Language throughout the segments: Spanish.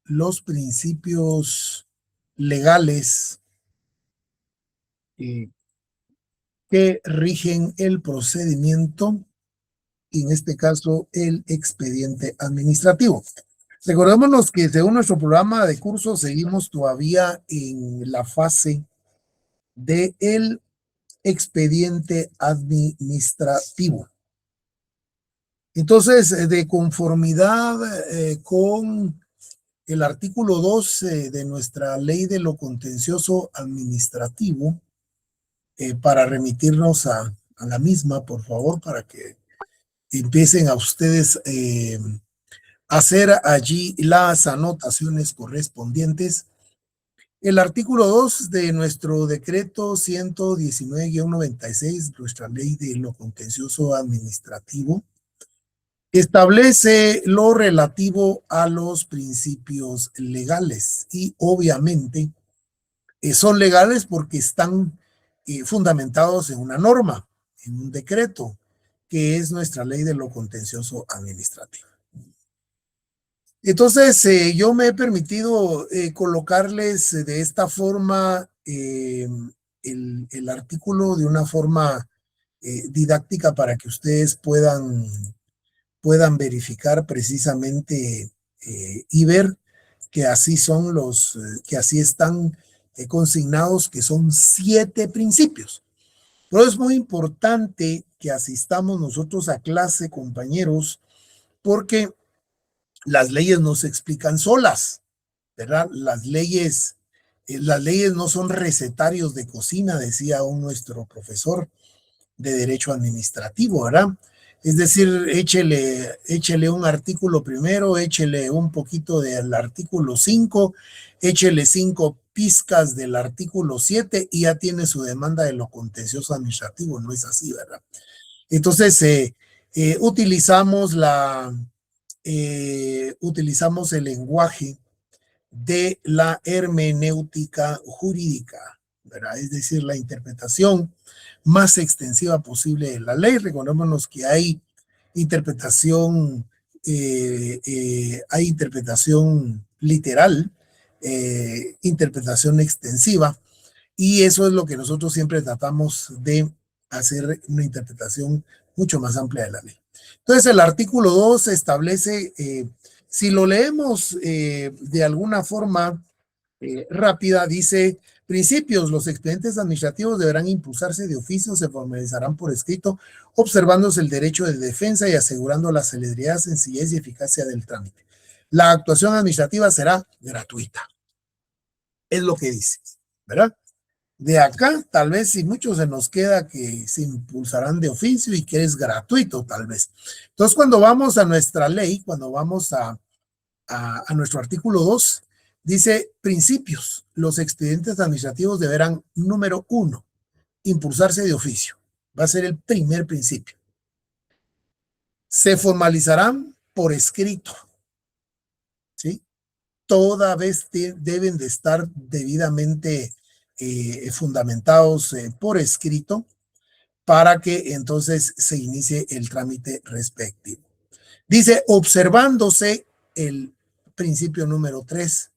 los principios legales que rigen el procedimiento, en este caso el expediente administrativo. Recordémonos que según nuestro programa de curso seguimos todavía en la fase del expediente administrativo. Entonces, de conformidad con el artículo 12 de nuestra ley de lo contencioso administrativo, para remitirnos a la misma, por favor, para que empiecen a ustedes a hacer allí las anotaciones correspondientes. El artículo 2 de nuestro decreto 119-96, nuestra ley de lo contencioso administrativo, establece lo relativo a los principios legales y obviamente son legales porque están fundamentados en una norma, en un decreto, que es nuestra ley de lo contencioso administrativo. Entonces, yo me he permitido colocarles de esta forma el artículo de una forma didáctica para que ustedes puedan verificar precisamente y ver que así son que así están consignados, que son 7 principios. Pero es muy importante que asistamos nosotros a clase, compañeros, porque las leyes no se explican solas, ¿verdad? Las leyes no son recetarios de cocina, decía nuestro profesor de Derecho Administrativo, ¿verdad? Es decir, échele un artículo primero, échele un poquito del artículo 5, échele 5 pizcas del artículo 7 y ya tiene su demanda de lo contencioso administrativo. No es así, ¿verdad? Entonces, utilizamos el lenguaje de la hermenéutica jurídica, ¿verdad? Es decir, la interpretación más extensiva posible de la ley. Recordémonos que hay interpretación literal, interpretación extensiva, y eso es lo que nosotros siempre tratamos de hacer, una interpretación mucho más amplia de la ley. Entonces, el artículo 2 establece, si lo leemos de alguna forma rápida, dice: principios, los expedientes administrativos deberán impulsarse de oficio, se formalizarán por escrito, observándose el derecho de defensa y asegurando la celeridad, sencillez y eficacia del trámite. La actuación administrativa será gratuita. Es lo que dice, ¿verdad? De acá, tal vez si mucho se nos queda que se impulsarán de oficio y que es gratuito, tal vez. Entonces, cuando vamos a nuestra ley, cuando vamos a nuestro artículo 2, dice: principios, los expedientes administrativos deberán, número 1, impulsarse de oficio. Va a ser el primer principio. Se formalizarán por escrito, ¿sí? Toda vez deben de estar debidamente fundamentados por escrito para que entonces se inicie el trámite respectivo. Dice: observándose el principio número 3,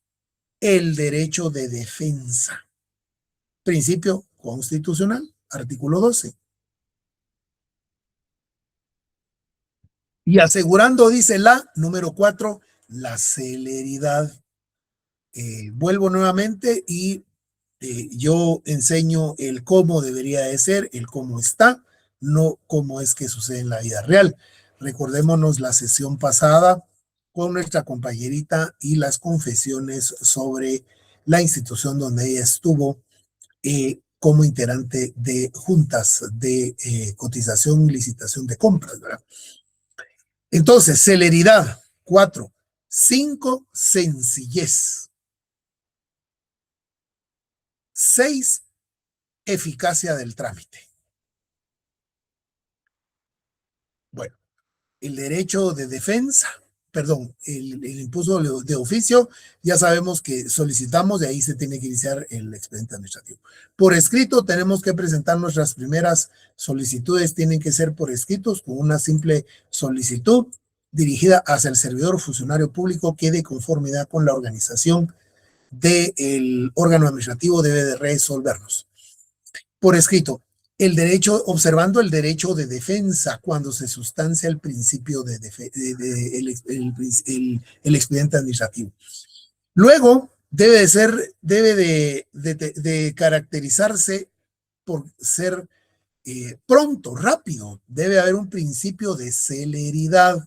el derecho de defensa. Principio constitucional, artículo 12. Y asegurando, dice la número 4, la celeridad. Vuelvo nuevamente y yo enseño el cómo debería de ser, el cómo está, no cómo es que sucede en la vida real. Recordémonos la sesión pasada con nuestra compañerita y las confesiones sobre la institución donde ella estuvo como integrante de juntas de cotización y licitación de compras, ¿verdad? Entonces, celeridad, 4. 5, sencillez. 6, eficacia del trámite. Bueno, el derecho de defensa, perdón, el impulso de oficio, ya sabemos que solicitamos, de ahí se tiene que iniciar el expediente administrativo. Por escrito, tenemos que presentar nuestras primeras solicitudes, tienen que ser por escritos, con una simple solicitud dirigida hacia el servidor o funcionario público que de conformidad con la organización del órgano administrativo debe de resolverlos. Por escrito, el derecho, observando el derecho de defensa cuando se sustancia el principio el expediente administrativo. Luego, debe de caracterizarse por ser pronto, rápido. Debe haber un principio de celeridad,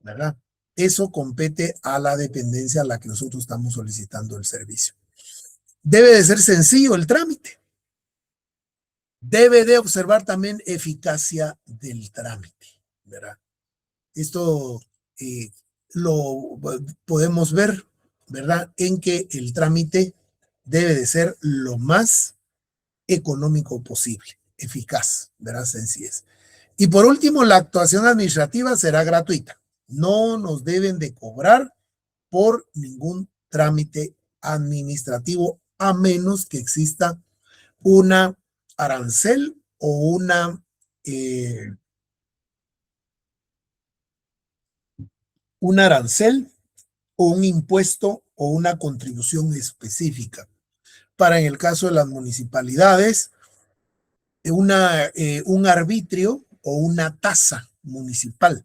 ¿verdad? Eso compete a la dependencia a la que nosotros estamos solicitando el servicio. Debe de ser sencillo el trámite. Debe de observar también eficacia del trámite, ¿verdad? Esto lo podemos ver, ¿verdad? En que el trámite debe de ser lo más económico posible, eficaz, ¿verdad? Sencillez. Y por último, la actuación administrativa será gratuita. No nos deben de cobrar por ningún trámite administrativo a menos que exista una arancel o un arancel o un impuesto o una contribución específica. Para en el caso de las municipalidades, un arbitrio o una tasa municipal.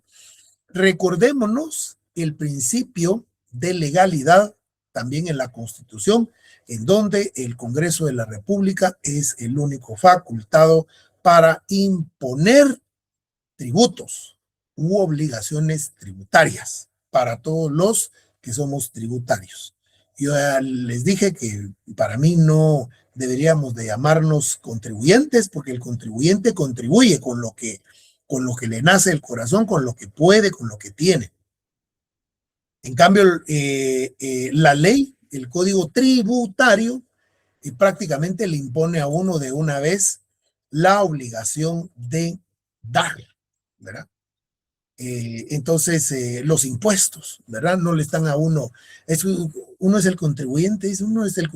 Recordémonos el principio de legalidad también en la Constitución, en donde el Congreso de la República es el único facultado para imponer tributos u obligaciones tributarias para todos los que somos tributarios. Yo ya les dije que para mí no deberíamos de llamarnos contribuyentes, porque el contribuyente contribuye con lo que le nace el corazón, con lo que puede, con lo que tiene. En cambio, la ley, el código tributario, prácticamente le impone a uno de una vez la obligación de dar, ¿verdad? Entonces, los impuestos, ¿verdad? No le están a uno, uno es el contribuyente, uno es el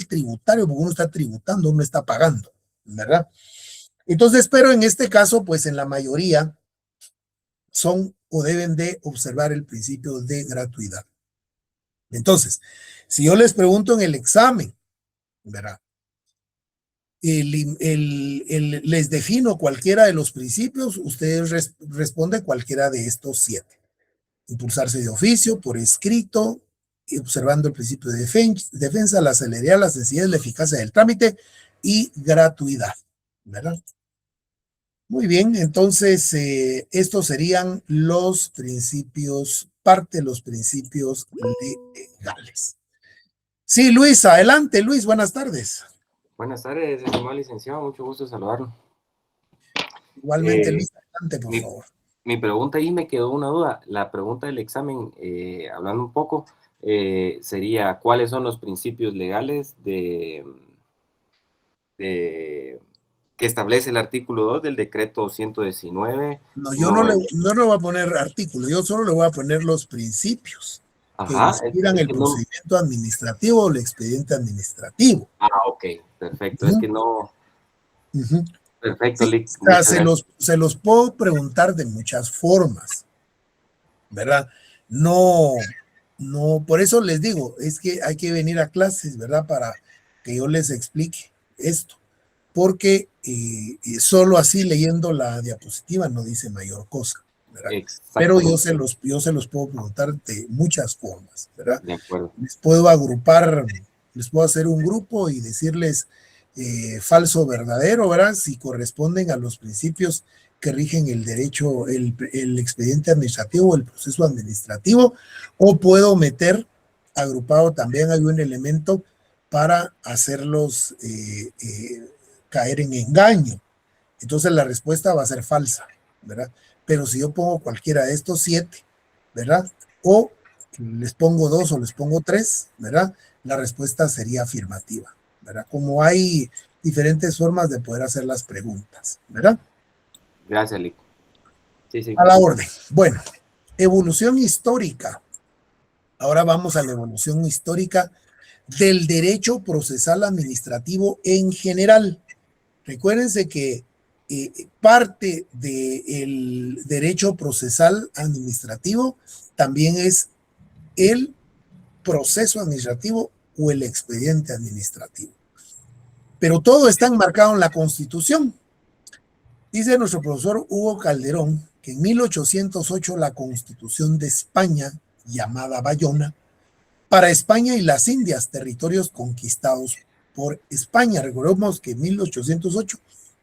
tributario, porque uno está tributando, uno está pagando, ¿verdad? Entonces, pero en este caso, pues en la mayoría son o deben de observar el principio de gratuidad. Entonces, si yo les pregunto en el examen, ¿verdad? Les defino cualquiera de los principios, ustedes responden cualquiera de estos 7. Impulsarse de oficio, por escrito, observando el principio de defensa, la celeridad, la sencillez, la eficacia del trámite y gratuidad, ¿verdad? Muy bien, entonces estos serían los principios, parte de los principios legales. Sí, Luis, adelante, Luis, buenas tardes. Buenas tardes, estimado licenciado, mucho gusto saludarlo. Igualmente, Luis, adelante, por favor. Mi pregunta ahí me quedó una duda. La pregunta del examen, hablando un poco, sería ¿cuáles son los principios legales que establece el artículo 2 del decreto 119? No, yo no le voy a poner artículo, yo solo le voy a poner los principios que inspiran el procedimiento administrativo o el expediente administrativo. Ok, perfecto. Es que no... Perfecto, sí, se los puedo preguntar de muchas formas, ¿verdad? No, por eso les digo, es que hay que venir a clases, ¿verdad? Para que yo les explique esto, porque solo así leyendo la diapositiva no dice mayor cosa, ¿verdad? Pero yo se los puedo preguntar de muchas formas, ¿verdad? De acuerdo. Les puedo agrupar, les puedo hacer un grupo y decirles falso o verdadero, ¿verdad? Si corresponden a los principios que rigen el derecho, el expediente administrativo o el proceso administrativo, o puedo meter agrupado también hay un elemento para hacerlos caer en engaño. Entonces la respuesta va a ser falsa, ¿verdad? Pero si yo pongo cualquiera de estos 7, ¿verdad? O les pongo 2 o les pongo 3, ¿verdad? La respuesta sería afirmativa, ¿verdad? Como hay diferentes formas de poder hacer las preguntas, ¿verdad? Gracias, Lico. Sí. A la orden. Bueno, evolución histórica. Ahora vamos a la evolución histórica del derecho procesal administrativo en general. Recuérdense que parte del derecho procesal administrativo también es el proceso administrativo o el expediente administrativo. Pero todo está enmarcado en la Constitución. Dice nuestro profesor Hugo Calderón que en 1808 la Constitución de España, llamada Bayona, para España y las Indias, territorios conquistados por España. Recordemos que en 1808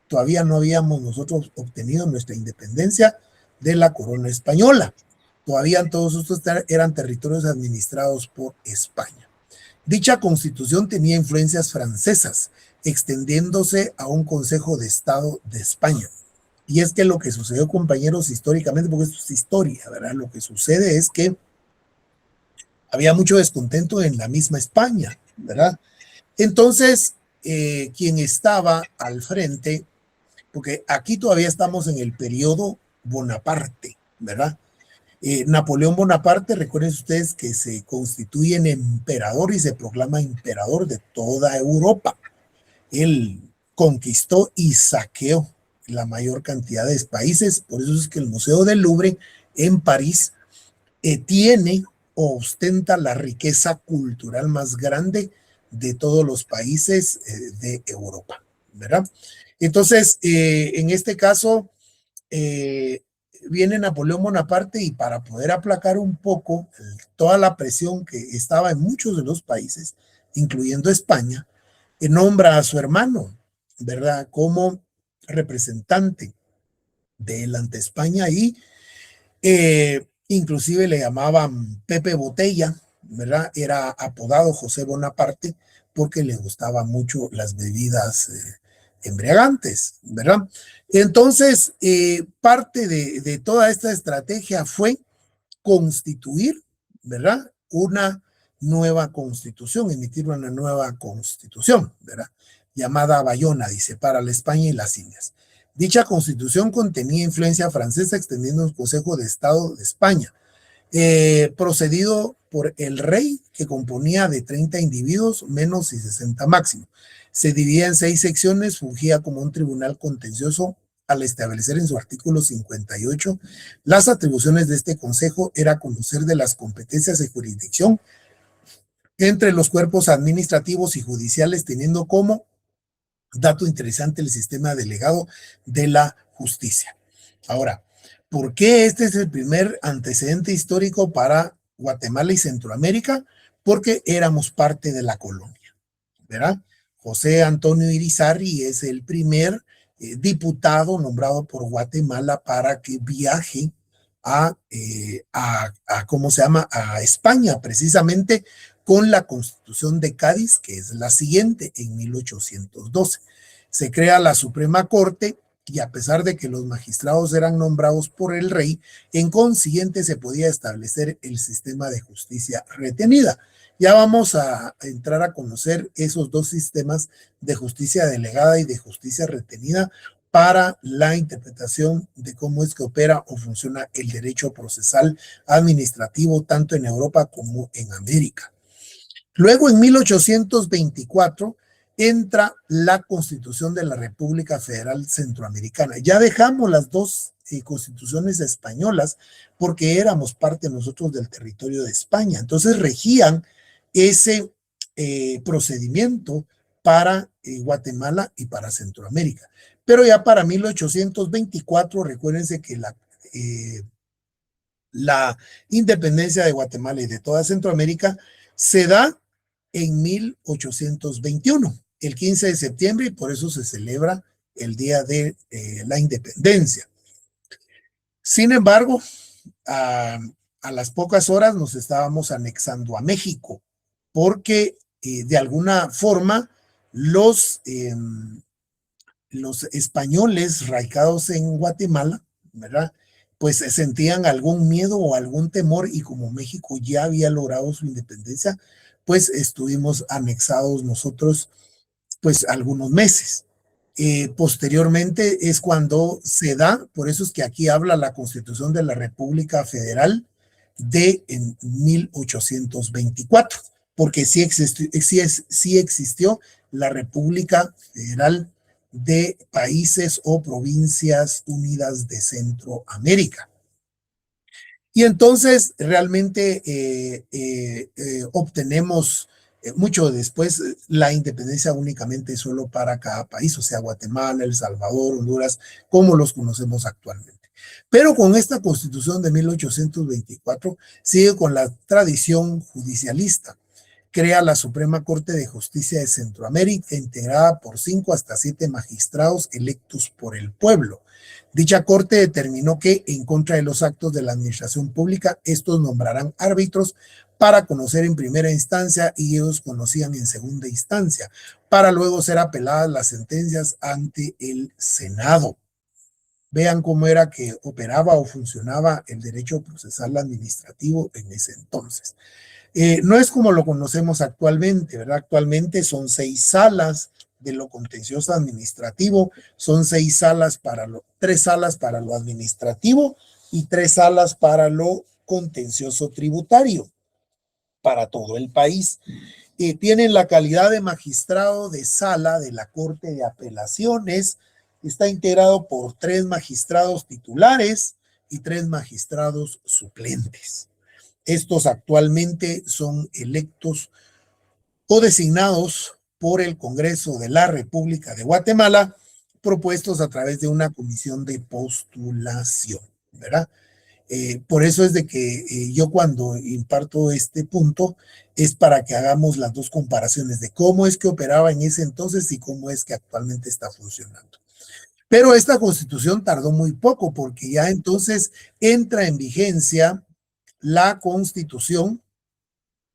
todavía no habíamos nosotros obtenido nuestra independencia de la corona española. Todavía todos estos eran territorios administrados por España. Dicha constitución tenía influencias francesas, extendiéndose a un Consejo de Estado de España. Y es que lo que sucedió, compañeros, históricamente, porque esto es historia, ¿verdad? Lo que sucede es que había mucho descontento en la misma España, ¿verdad? Entonces, quien estaba al frente, porque aquí todavía estamos en el periodo Bonaparte, ¿verdad? Napoleón Bonaparte, recuerden ustedes que se constituye en emperador y se proclama emperador de toda Europa. Él conquistó y saqueó la mayor cantidad de países, por eso es que el Museo del Louvre en París tiene o ostenta la riqueza cultural más grande de todos los países de Europa, ¿verdad? Entonces, en este caso, viene Napoleón Bonaparte y para poder aplacar un poco toda la presión que estaba en muchos de los países, incluyendo España, nombra a su hermano, ¿verdad?, como representante de él ante España y inclusive le llamaban Pepe Botella, ¿verdad? Era apodado José Bonaparte porque le gustaban mucho las bebidas embriagantes, ¿verdad? Entonces, parte de toda esta estrategia fue constituir, ¿verdad? Una nueva constitución, emitir una nueva constitución, ¿verdad? Llamada Bayona, dice, para la España y las Indias. Dicha constitución contenía influencia francesa, extendiendo el Consejo de Estado de España, procedido por el rey, que componía de 30 individuos, menos y 60 máximo. Se dividía en 6 secciones, fungía como un tribunal contencioso al establecer en su artículo 58 las atribuciones de este consejo era conocer de las competencias de jurisdicción entre los cuerpos administrativos y judiciales, teniendo como dato interesante el sistema delegado de la justicia. Ahora, ¿por qué este es el primer antecedente histórico para Guatemala y Centroamérica? Porque éramos parte de la colonia, ¿verdad? José Antonio Irizarry es el primer diputado nombrado por Guatemala para que viaje ¿cómo se llama? A España, precisamente con la Constitución de Cádiz, que es la siguiente, en 1812. Se crea la Suprema Corte y a pesar de que los magistrados eran nombrados por el rey, en consiguiente se podía establecer el sistema de justicia retenida. Ya vamos a entrar a conocer esos dos sistemas de justicia delegada y de justicia retenida para la interpretación de cómo es que opera o funciona el derecho procesal administrativo tanto en Europa como en América. Luego, en 1824, entra la Constitución de la República Federal Centroamericana. Ya dejamos las dos constituciones españolas porque éramos parte nosotros del territorio de España. Entonces regían ese procedimiento para Guatemala y para Centroamérica. Pero ya para 1824, recuérdense que la independencia de Guatemala y de toda Centroamérica se da en 1821, el 15 de septiembre, y por eso se celebra el Día de la Independencia. Sin embargo, a las pocas horas nos estábamos anexando a México, porque de alguna forma los españoles radicados en Guatemala, ¿verdad?, pues sentían algún miedo o algún temor, y como México ya había logrado su independencia, pues estuvimos anexados nosotros pues algunos meses. Posteriormente es cuando se da, por eso es que aquí habla la Constitución de la República Federal de en 1824, porque sí existió la República Federal de países o provincias unidas de Centroamérica. Y entonces realmente obtenemos mucho después la independencia únicamente solo para cada país, o sea, Guatemala, El Salvador, Honduras, como los conocemos actualmente. Pero con esta constitución de 1824 sigue con la tradición judicialista. Crea la Suprema Corte de Justicia de Centroamérica, integrada por 5 hasta 7 magistrados electos por el pueblo. Dicha corte determinó que, en contra de los actos de la administración pública, estos nombrarán árbitros para conocer en primera instancia y ellos conocían en segunda instancia, para luego ser apeladas las sentencias ante el Senado. Vean cómo era que operaba o funcionaba el derecho procesal administrativo en ese entonces. No es como lo conocemos actualmente, ¿verdad? Actualmente son 6 salas de lo contencioso administrativo, son 6 salas para 3 salas para lo administrativo y 3 salas para lo contencioso tributario para todo el país. Tienen la calidad de magistrado de sala de la Corte de Apelaciones, está integrado por 3 magistrados titulares y 3 magistrados suplentes. Estos actualmente son electos o designados por el Congreso de la República de Guatemala, propuestos a través de una comisión de postulación, ¿verdad? Por eso es de que yo cuando imparto este punto es para que hagamos las dos comparaciones de cómo es que operaba en ese entonces y cómo es que actualmente está funcionando. Pero esta constitución tardó muy poco porque ya entonces entra en vigencia la constitución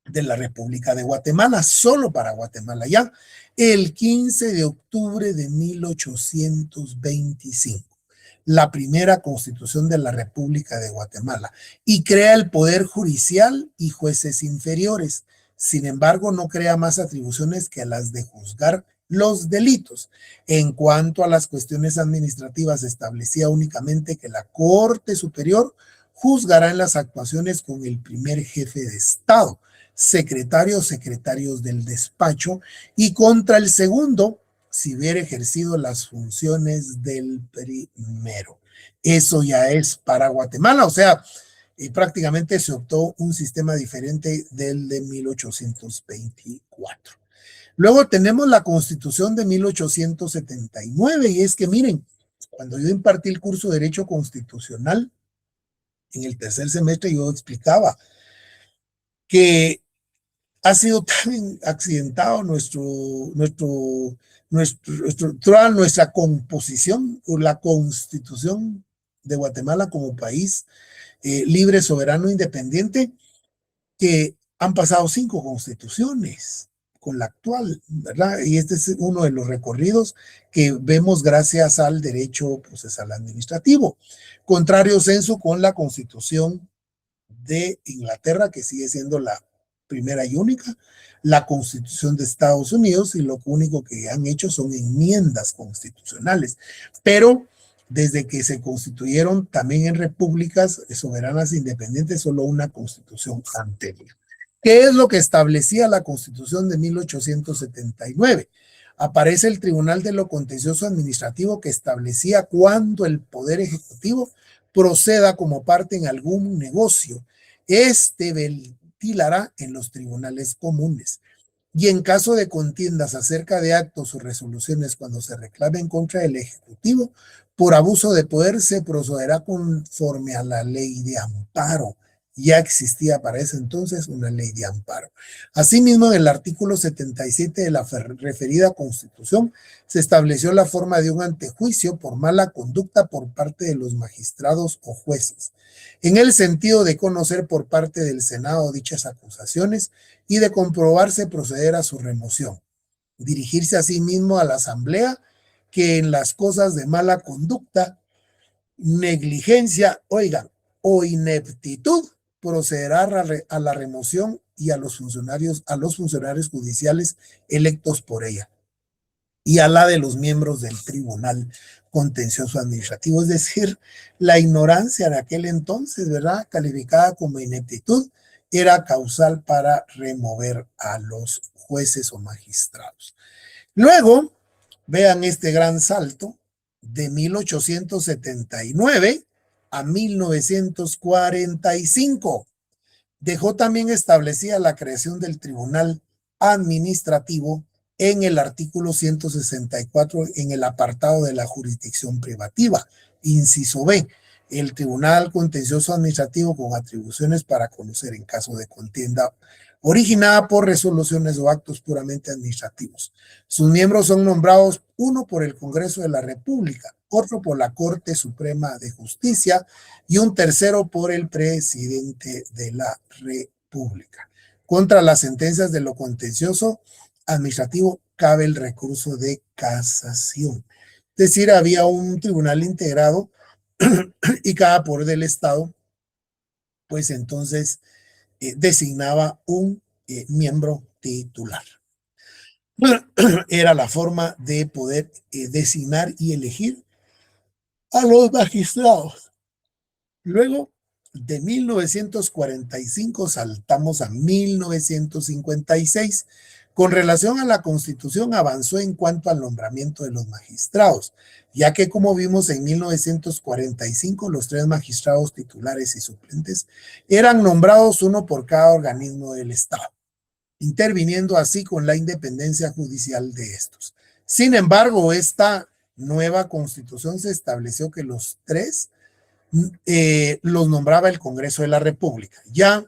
de la República de Guatemala, solo para Guatemala ya, el 15 de octubre de 1825, la primera constitución de la República de Guatemala, y crea el poder judicial y jueces inferiores. Sin embargo, no crea más atribuciones que las de juzgar los delitos. En cuanto a las cuestiones administrativas, establecía únicamente que la Corte Superior juzgará en las actuaciones con el primer jefe de Estado, secretarios del despacho, y contra el segundo, si hubiera ejercido las funciones del primero. Eso ya es para Guatemala, o sea, prácticamente se optó un sistema diferente del de 1824. Luego tenemos la Constitución de 1879, y es que miren, cuando yo impartí el curso de Derecho Constitucional, en el tercer semestre yo explicaba que ha sido tan accidentado toda nuestra composición o la constitución de Guatemala como país libre, soberano, independiente, que han pasado 5 constituciones con la actual, ¿verdad? Y este es uno de los recorridos que vemos gracias al derecho procesal administrativo. Contrario censo con la constitución de Inglaterra, que sigue siendo la primera y única, la Constitución de Estados Unidos, y lo único que han hecho son enmiendas constitucionales. Pero desde que se constituyeron también en repúblicas soberanas e independientes, solo una constitución anterior. ¿Qué es lo que establecía la Constitución de 1879? Aparece el Tribunal de lo Contencioso Administrativo, que establecía cuándo el Poder Ejecutivo proceda como parte en algún negocio. Este ventilará en los tribunales comunes. Y en caso de contiendas acerca de actos o resoluciones cuando se reclamen contra el Ejecutivo, por abuso de poder se procederá conforme a la ley de amparo. Ya existía para ese entonces una ley de amparo. Asimismo, en el artículo 77 de la referida Constitución se estableció la forma de un antejuicio por mala conducta por parte de los magistrados o jueces, en el sentido de conocer por parte del Senado dichas acusaciones y de comprobarse proceder a su remoción. Dirigirse asimismo a la Asamblea, que en las cosas de mala conducta, negligencia, oigan, o ineptitud, procederá a la remoción y a los funcionarios judiciales electos por ella, y a la de los miembros del Tribunal Contencioso Administrativo, es decir, la ignorancia de aquel entonces, ¿verdad?, calificada como ineptitud, era causal para remover a los jueces o magistrados. Luego, Vean este gran salto de 1879 a 1945. Dejó también establecida la creación del Tribunal Administrativo en el artículo 164 en el apartado de la jurisdicción privativa. Inciso B, el Tribunal Contencioso Administrativo con atribuciones para conocer en caso de contienda originada por resoluciones o actos puramente administrativos. Sus miembros son nombrados uno por el Congreso de la República, otro por la Corte Suprema de Justicia y un tercero por el presidente de la República. Contra las sentencias de lo contencioso administrativo cabe el recurso de casación. Es decir, había un tribunal integrado y cada poder del Estado, pues entonces designaba un miembro titular. Era la forma de poder designar y elegir a los magistrados. Luego de 1945 saltamos a 1956. Con relación a la Constitución avanzó en cuanto al nombramiento de los magistrados, ya que como vimos en 1945 los 3 magistrados titulares y suplentes eran nombrados uno por cada organismo del Estado, interviniendo así con la independencia judicial de estos. Sin embargo, esta nueva Constitución se estableció que los 3 los nombraba el Congreso de la República. Ya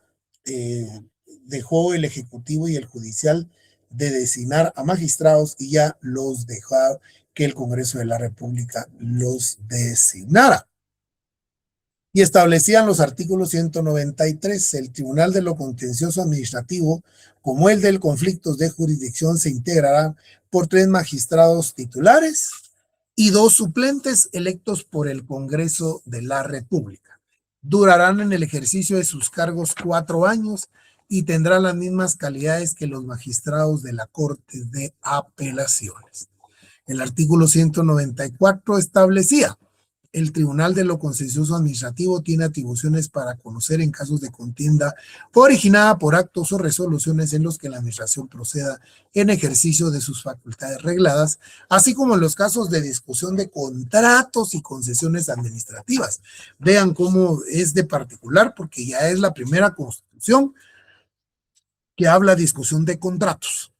dejó el Ejecutivo y el Judicial de designar a magistrados y ya los dejó que el Congreso de la República los designara. Y establecían los artículos 193, el Tribunal de lo Contencioso Administrativo, como el del conflictos de jurisdicción, se integrará por 3 magistrados titulares y 2 suplentes electos por el Congreso de la República. Durarán en el ejercicio de sus cargos 4 años y tendrán las mismas calidades que los magistrados de la Corte de Apelaciones. El artículo 194 establecía: el Tribunal de lo Contencioso Administrativo tiene atribuciones para conocer en casos de contienda originada por actos o resoluciones en los que la administración proceda en ejercicio de sus facultades regladas, así como en los casos de discusión de contratos y concesiones administrativas. Vean cómo es de particular, porque ya es la primera Constitución que habla de discusión de contratos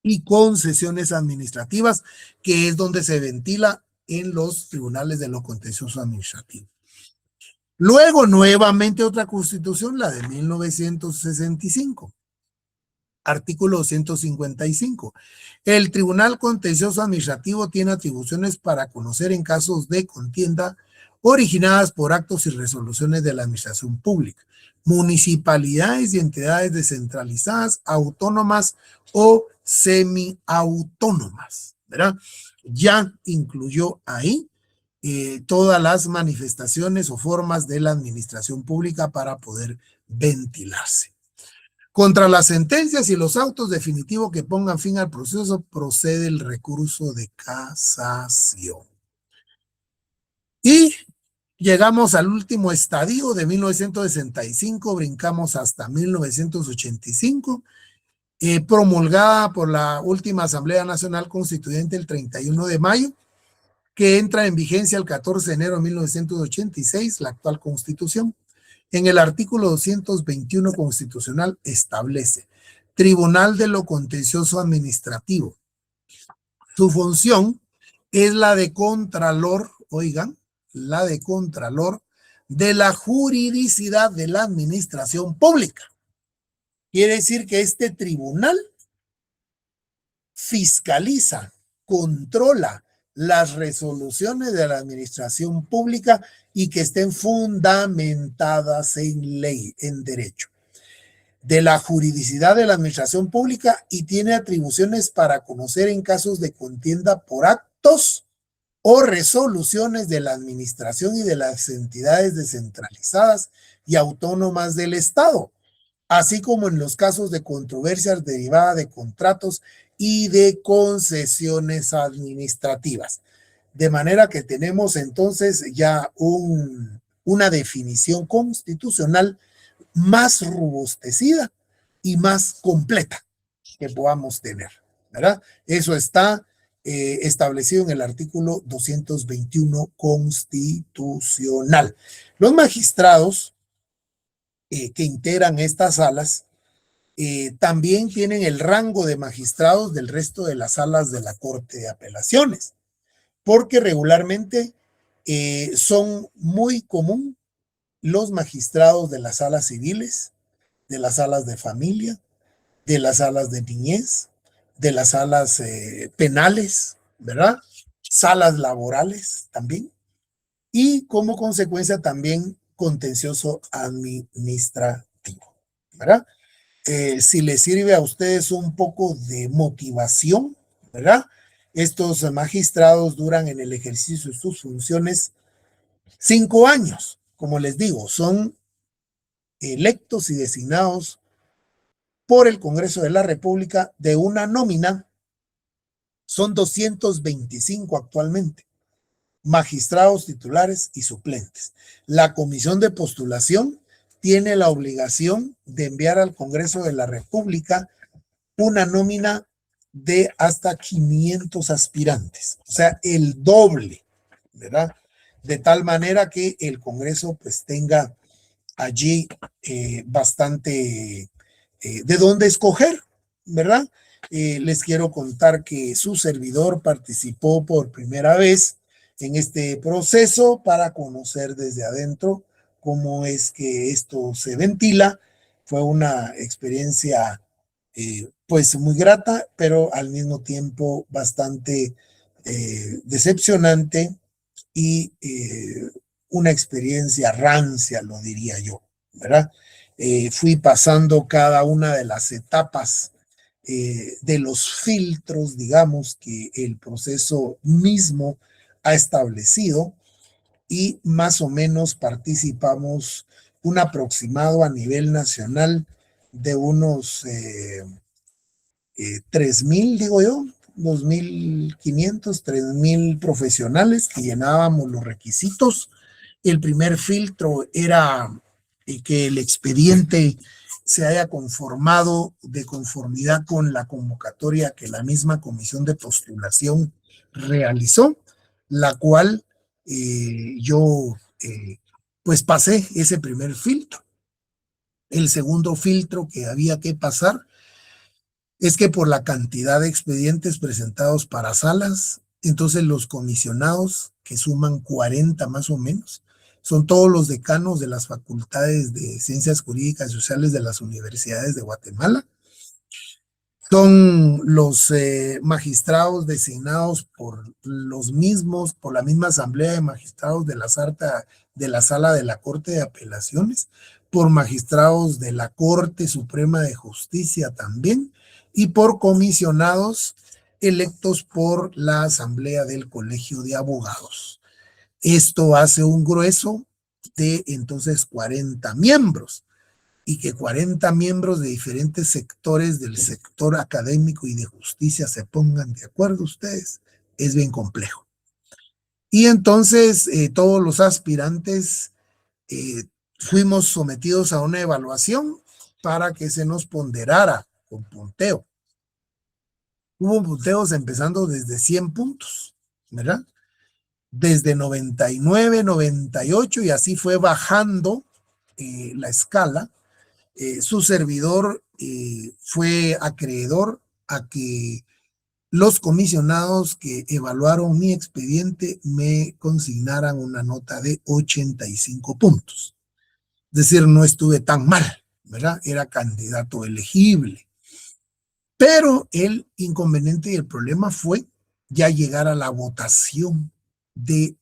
y concesiones administrativas, que es donde se ventila en los tribunales de lo contencioso administrativo. Luego, nuevamente otra Constitución, la de 1965. Artículo 255. El Tribunal Contencioso Administrativo tiene atribuciones para conocer en casos de contienda originadas por actos y resoluciones de la administración pública, municipalidades y entidades descentralizadas, autónomas o semiautónomas, ¿verdad? Ya incluyó ahí todas las manifestaciones o formas de la administración pública para poder ventilarse. Contra las sentencias y los autos definitivos que pongan fin al proceso procede el recurso de casación. Y llegamos al último estadio de 1965, brincamos hasta 1985, promulgada por la última Asamblea Nacional Constituyente el 31 de mayo, que entra en vigencia el 14 de enero de 1986, la actual Constitución. En el artículo 221 constitucional establece: Tribunal de lo Contencioso Administrativo. Su función es la de contralor, oigan, la de contralor de la juridicidad de la administración pública. Quiere decir que este tribunal fiscaliza, controla las resoluciones de la administración pública y que estén fundamentadas en ley, en derecho, de la juridicidad de la administración pública, y tiene atribuciones para conocer en casos de contienda por actos o resoluciones de la administración y de las entidades descentralizadas y autónomas del Estado, así como en los casos de controversias derivadas de contratos y de concesiones administrativas. De manera que tenemos entonces ya una definición constitucional más robustecida y más completa que podamos tener, ¿verdad? Eso está establecido en el artículo 221 constitucional. Los magistrados que integran estas salas también tienen el rango de magistrados del resto de las salas de la Corte de Apelaciones, porque regularmente son muy común los magistrados de las salas civiles, de las salas de familia, de las salas de niñez, de las salas penales, ¿verdad? Salas laborales también, y como consecuencia también contencioso administrativo, ¿verdad? Si les sirve a ustedes un poco de motivación, ¿verdad? Estos magistrados duran en el ejercicio de sus funciones 5 años. Como les digo, son electos y designados por el Congreso de la República de una nómina. Son 225 actualmente, magistrados titulares y suplentes. La comisión de postulación tiene la obligación de enviar al Congreso de la República una nómina de hasta 500 aspirantes, o sea, el doble, ¿verdad? De tal manera que el Congreso pues tenga allí bastante de dónde escoger, ¿verdad? Les quiero contar que su servidor participó por primera vez en este proceso para conocer desde adentro cómo es que esto se ventila. Fue una experiencia pues muy grata, pero al mismo tiempo bastante decepcionante y una experiencia rancia, lo diría yo, ¿verdad? Fui pasando cada una de las etapas de los filtros, digamos, que el proceso mismo ha establecido, y más o menos participamos un aproximado a nivel nacional de unos 3,000, digo yo, 2,500, 3,000 profesionales que llenábamos los requisitos. El primer filtro era que el expediente se haya conformado de conformidad con la convocatoria que la misma comisión de postulación realizó, la cual yo pues pasé ese primer filtro. El segundo filtro que había que pasar es que por la cantidad de expedientes presentados para salas, entonces los comisionados, que suman 40 más o menos, son todos los decanos de las facultades de Ciencias Jurídicas y Sociales de las universidades de Guatemala. Son los magistrados designados por los mismos, por la misma asamblea de magistrados de la sala de la Corte de Apelaciones, por magistrados de la Corte Suprema de Justicia también, y por comisionados electos por la asamblea del Colegio de Abogados. Esto hace un grueso de entonces 40 miembros, y que 40 miembros de diferentes sectores del sector académico y de justicia se pongan de acuerdo ustedes, es bien complejo. Y entonces todos los aspirantes fuimos sometidos a una evaluación para que se nos ponderara con punteo. Hubo punteos empezando desde 100 puntos, ¿verdad? Desde 99, 98, y así fue bajando la escala. Su servidor fue acreedor a que los comisionados que evaluaron mi expediente me consignaran una nota de 85 puntos. Es decir, no estuve tan mal, ¿verdad? Era candidato elegible. Pero el inconveniente y el problema fue ya llegar a la votación de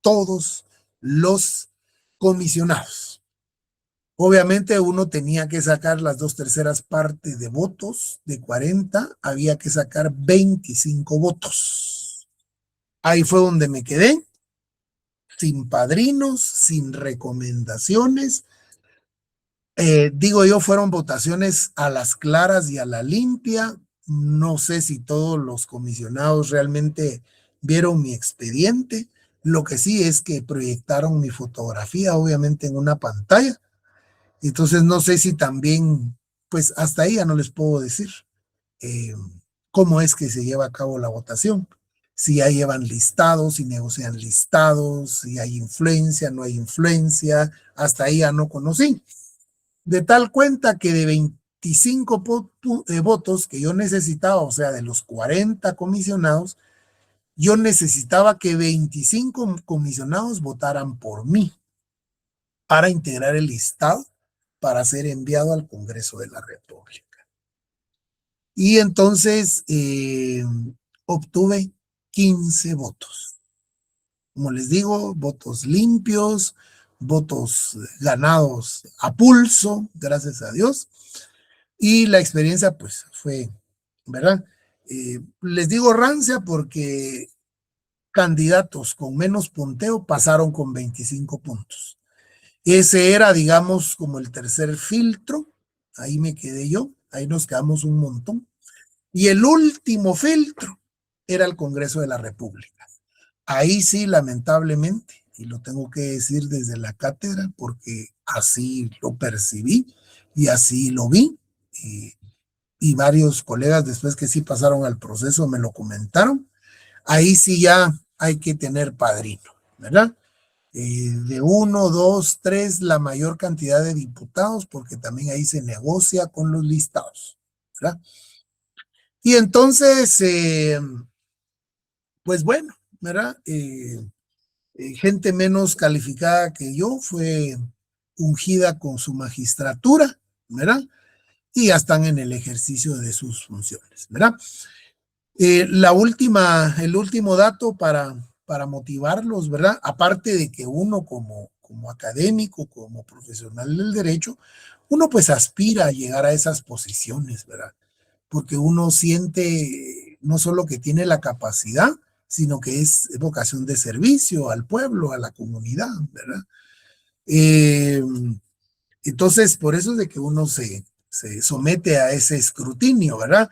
todos los comisionados. Obviamente uno tenía que sacar las 2/3 partes de votos, de 40, había que sacar 25 votos. Ahí fue donde me quedé, sin padrinos, sin recomendaciones. Digo yo, fueron votaciones a las claras y a la limpia. No sé si todos los comisionados realmente vieron mi expediente. Lo que sí es que proyectaron mi fotografía, obviamente, en una pantalla. Entonces no sé si también, pues hasta ahí ya no les puedo decir cómo es que se lleva a cabo la votación. Si ya llevan listados, si negocian listados, si hay influencia, no hay influencia, hasta ahí ya no conocí. De tal cuenta que de 25 votos que yo necesitaba, o sea, de los 40 comisionados, yo necesitaba que 25 comisionados votaran por mí para integrar el listado para ser enviado al Congreso de la República. Y entonces obtuve 15 votos. Como les digo, votos limpios, votos ganados a pulso, gracias a Dios. Y la experiencia, pues, fue, ¿verdad? Les digo rancia porque candidatos con menos punteo pasaron con 25 puntos. Ese era, digamos, como el tercer filtro. Ahí me quedé yo, ahí nos quedamos un montón. Y el último filtro era el Congreso de la República. Ahí sí, lamentablemente, y lo tengo que decir desde la cátedra, porque así lo percibí y así lo vi, y varios colegas después que sí pasaron al proceso me lo comentaron. Ahí sí ya hay que tener padrino, ¿verdad? De uno, dos, tres, la mayor cantidad de diputados, porque también ahí se negocia con los listados, ¿verdad? Y entonces, pues bueno, ¿verdad? Gente menos calificada que yo fue ungida con su magistratura, ¿verdad? Y ya están en el ejercicio de sus funciones, ¿verdad? El último dato para motivarlos, ¿verdad? Aparte de que uno como académico, como profesional del derecho, uno pues aspira a llegar a esas posiciones, ¿verdad? Porque uno siente no solo que tiene la capacidad, sino que es vocación de servicio al pueblo, a la comunidad, ¿verdad? Eh, entonces, por eso es de que uno se somete a ese escrutinio, ¿verdad?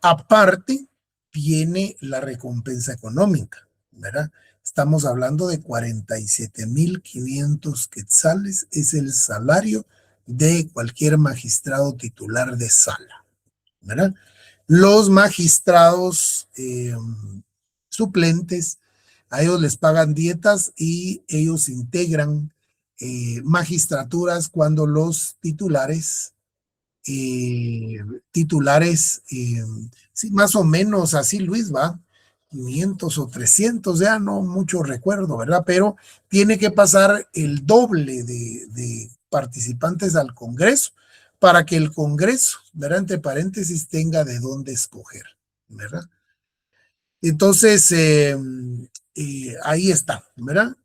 Aparte, viene la recompensa económica, ¿verdad? Estamos hablando de 47,500 quetzales, es el salario de cualquier magistrado titular de sala, ¿verdad? Los magistrados suplentes, a ellos les pagan dietas y ellos integran magistraturas cuando los eh, titulares, sí, más o menos así, Luis, va, 500 o 300, ya no mucho recuerdo, ¿verdad? Pero tiene que pasar el doble de participantes al Congreso para que el Congreso, ¿verdad? Entre paréntesis, tenga de dónde escoger, ¿verdad? Entonces, ahí está, ¿verdad?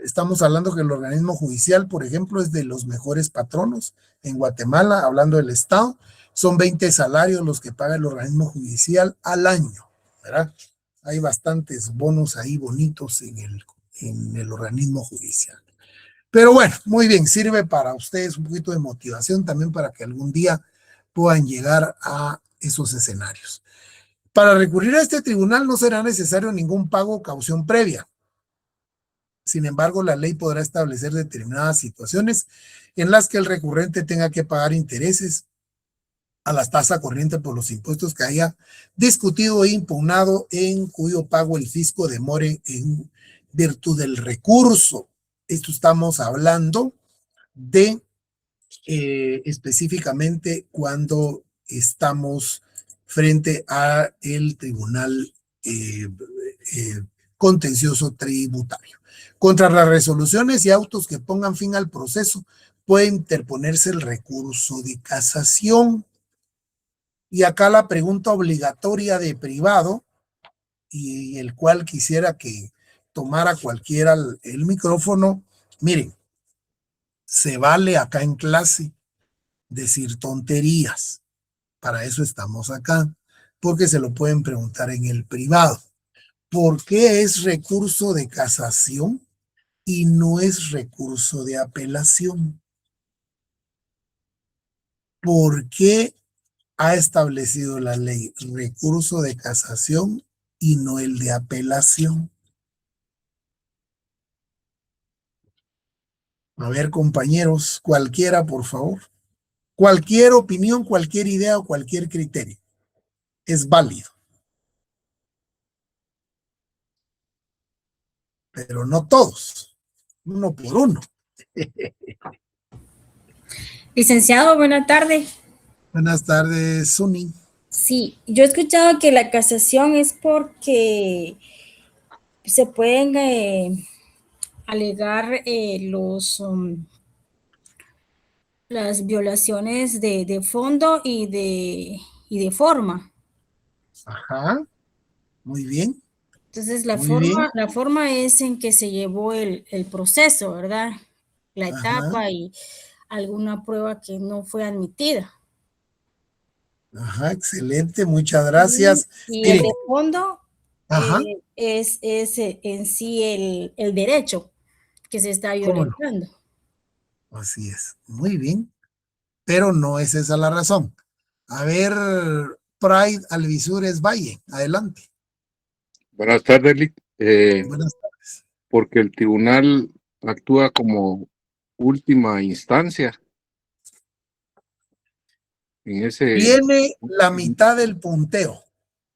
Estamos hablando que el organismo judicial, por ejemplo, es de los mejores patronos en Guatemala, hablando del Estado. Son 20 salarios los que paga el organismo judicial al año, ¿verdad? Hay bastantes bonos ahí bonitos en el organismo judicial. Pero bueno, muy bien, sirve para ustedes un poquito de motivación también para que algún día puedan llegar a esos escenarios. Para recurrir a este tribunal no será necesario ningún pago o caución previa. Sin embargo, la ley podrá establecer determinadas situaciones en las que el recurrente tenga que pagar intereses a la tasa corriente por los impuestos que haya discutido e impugnado, en cuyo pago el fisco demore en virtud del recurso. Esto estamos hablando de específicamente cuando estamos frente a el Tribunal eh, eh, Contencioso Tributario. Contra las resoluciones y autos que pongan fin al proceso, puede interponerse el recurso de casación. Y acá la pregunta obligatoria de privado, y el cual quisiera que tomara cualquiera el micrófono, miren, se vale acá en clase decir tonterías. Para eso estamos acá, porque se lo pueden preguntar en el privado. ¿Por qué es recurso de casación y no es recurso de apelación? ¿Por qué ha establecido la ley recurso de casación y no el de apelación? A ver, compañeros, cualquiera, por favor. Cualquier opinión, cualquier idea o cualquier criterio. es válido, pero no todos, uno por uno. Licenciado, buena tarde. Buenas tardes, Suni. Sí, yo he escuchado que la casación es porque se pueden alegar las violaciones de fondo y de forma. Ajá, muy bien, Entonces, muy bien. la forma es en que se llevó el proceso, ¿verdad? La Ajá, etapa y alguna prueba que no fue admitida. ajá, excelente, muchas gracias. Y el Miren, de fondo ajá, es en sí el derecho que se está cómo no, violentando. así es, muy bien, pero no es esa la razón. A ver, Pride Alvisures Valle, adelante. Buenas tardes, Lic. Buenas tardes. Porque el tribunal actúa como última instancia en ese. Tiene la mitad del punteo,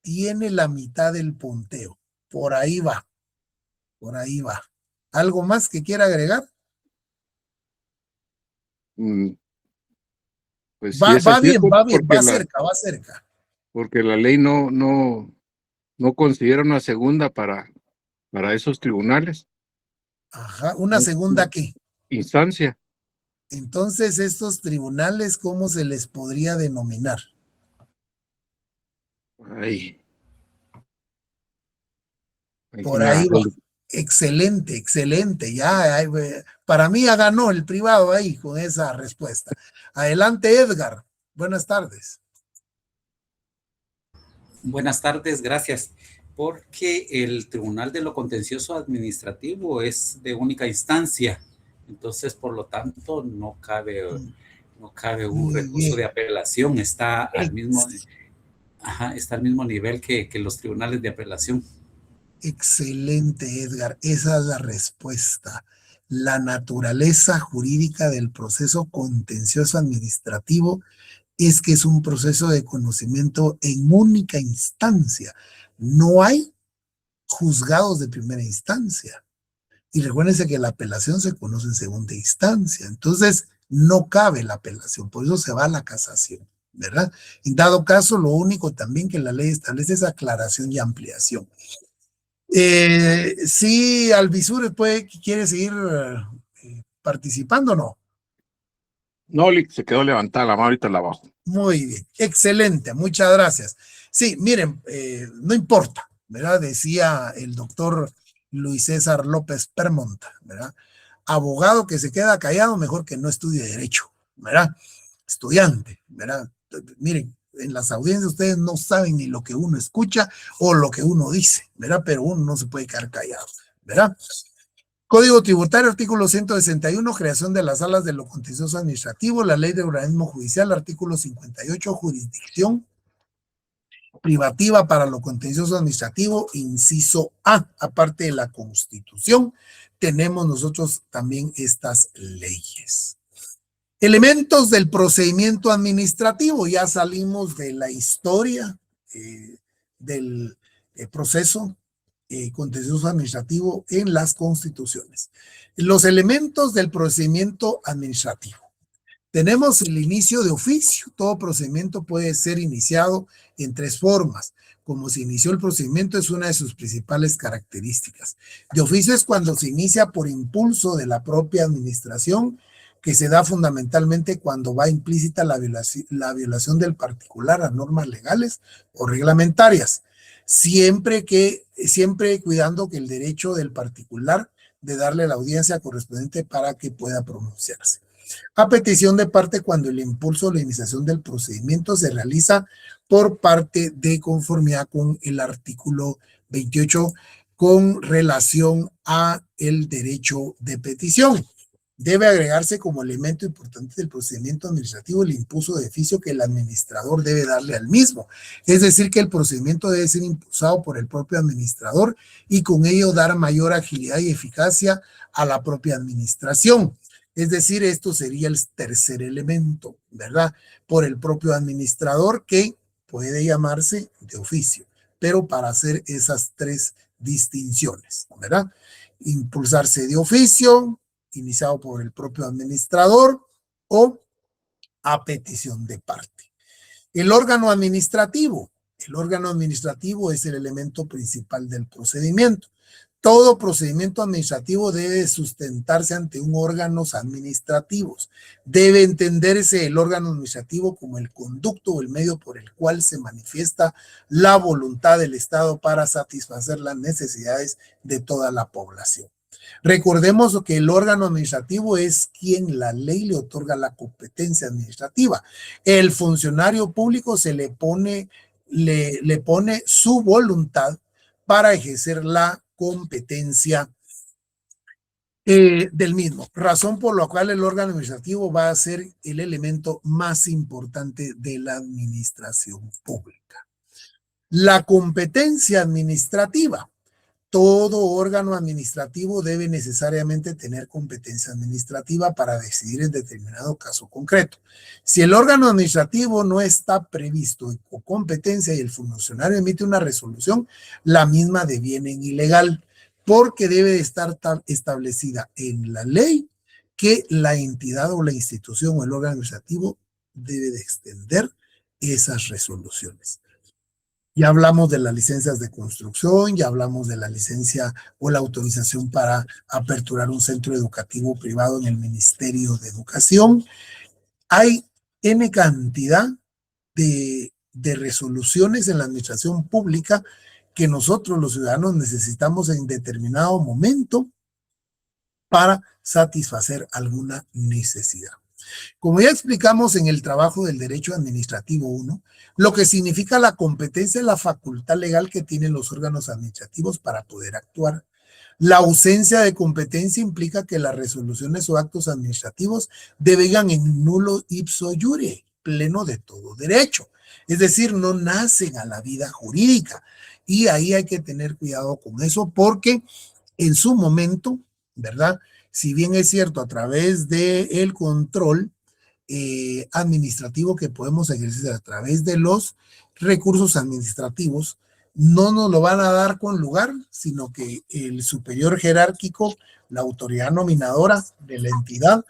tiene la mitad del punteo, por ahí va, por ahí va. ¿Algo más que quiera agregar? mm, Pues sí es Va así, bien, va bien, porque va cerca, va cerca. la ley no considera una segunda para esos tribunales, Ajá, una segunda ¿qué? instancia. Entonces, estos tribunales, ¿cómo se les podría denominar? Ay, ahí sí Por me ahí va. agarró. Excelente, excelente. Ya, para mí ya ganó el privado ahí con esa respuesta. Adelante, Edgar. Buenas tardes. Buenas tardes, gracias. Porque el Tribunal de lo Contencioso Administrativo es de única instancia, entonces por lo tanto no cabe un Muy recurso de bien. apelación, Ex- está al mismo nivel que los tribunales de apelación. Excelente, Edgar. Esa es la respuesta. La naturaleza jurídica del proceso contencioso administrativo es que es un proceso de conocimiento en única instancia. No hay juzgados de primera instancia. Y recuérdense que la apelación se conoce en segunda instancia. Entonces, no cabe la apelación, por eso se va a la casación, ¿verdad? En dado caso, lo único también que la ley establece es aclaración y ampliación. Sí, Alvisure quiere seguir participando o no. No, Lic, se quedó levantada la mano, ahorita la bajo. Muy bien, excelente, muchas gracias. Sí, miren, no importa, ¿verdad? Decía el doctor Luis César López Permonta, ¿verdad? Abogado que se queda callado, mejor que no estudie derecho, ¿verdad? Estudiante, ¿verdad? Miren, en las audiencias ustedes no saben ni lo que uno escucha o lo que uno dice, ¿verdad? Pero uno no se puede quedar callado, ¿verdad? Código Tributario, artículo 161, creación de las salas de lo contencioso administrativo, la ley de organismo judicial, artículo 58, jurisdicción privativa para lo contencioso administrativo, inciso A, aparte de la Constitución, tenemos nosotros también estas leyes. Elementos del procedimiento administrativo, ya salimos de la historia del proceso contencioso administrativo en las constituciones. Los elementos del procedimiento administrativo. Tenemos el inicio de oficio. Todo procedimiento puede ser iniciado en tres formas. Como se inició el procedimiento es una de sus principales características. De oficio es cuando se inicia por impulso de la propia administración, que se da fundamentalmente cuando va implícita la violación del particular a normas legales o reglamentarias, siempre cuidando que el derecho del particular de darle la audiencia correspondiente para que pueda pronunciarse. A petición de parte cuando el impulso o la iniciación del procedimiento se realiza por parte de conformidad con el artículo 28 con relación a el derecho de petición. Debe agregarse como elemento importante del procedimiento administrativo el impulso de oficio que el administrador debe darle al mismo. Es decir, que el procedimiento debe ser impulsado por el propio administrador y con ello dar mayor agilidad y eficacia a la propia administración. Es decir, esto sería el tercer elemento, ¿verdad? Por el propio administrador que puede llamarse de oficio, pero para hacer esas tres distinciones, ¿verdad? Impulsarse de oficio, iniciado por el propio administrador o a petición de parte. El órgano administrativo. El órgano administrativo es el elemento principal del procedimiento. Todo procedimiento administrativo debe sustentarse ante un órgano administrativo. Debe entenderse el órgano administrativo como el conducto o el medio por el cual se manifiesta la voluntad del Estado para satisfacer las necesidades de toda la población. Recordemos que el órgano administrativo es quien la ley le otorga la competencia administrativa. El funcionario público se le pone su voluntad para ejercer la competencia del mismo, razón por la cual el órgano administrativo va a ser el elemento más importante de la administración pública. La competencia administrativa. Todo órgano administrativo debe necesariamente tener competencia administrativa para decidir en determinado caso concreto. Si el órgano administrativo no está previsto con competencia y el funcionario emite una resolución, la misma deviene ilegal, porque debe estar establecida en la ley que la entidad o la institución o el órgano administrativo debe de extender esas resoluciones. Ya hablamos de las licencias de construcción, ya hablamos de la licencia o la autorización para aperturar un centro educativo privado en el Ministerio de Educación. Hay N cantidad de resoluciones en la administración pública que nosotros los ciudadanos necesitamos en determinado momento para satisfacer alguna necesidad. Como ya explicamos en el trabajo del Derecho Administrativo 1, lo que significa la competencia es la facultad legal que tienen los órganos administrativos para poder actuar. La ausencia de competencia implica que las resoluciones o actos administrativos devengan en nulo ipso iure, pleno de todo derecho. Es decir, no nacen a la vida jurídica. Y ahí hay que tener cuidado con eso porque en su momento, ¿verdad? Si bien es cierto, a través del control administrativo que podemos ejercer a través de los recursos administrativos, no nos lo van a dar con lugar, sino que el superior jerárquico, la autoridad nominadora de la entidad,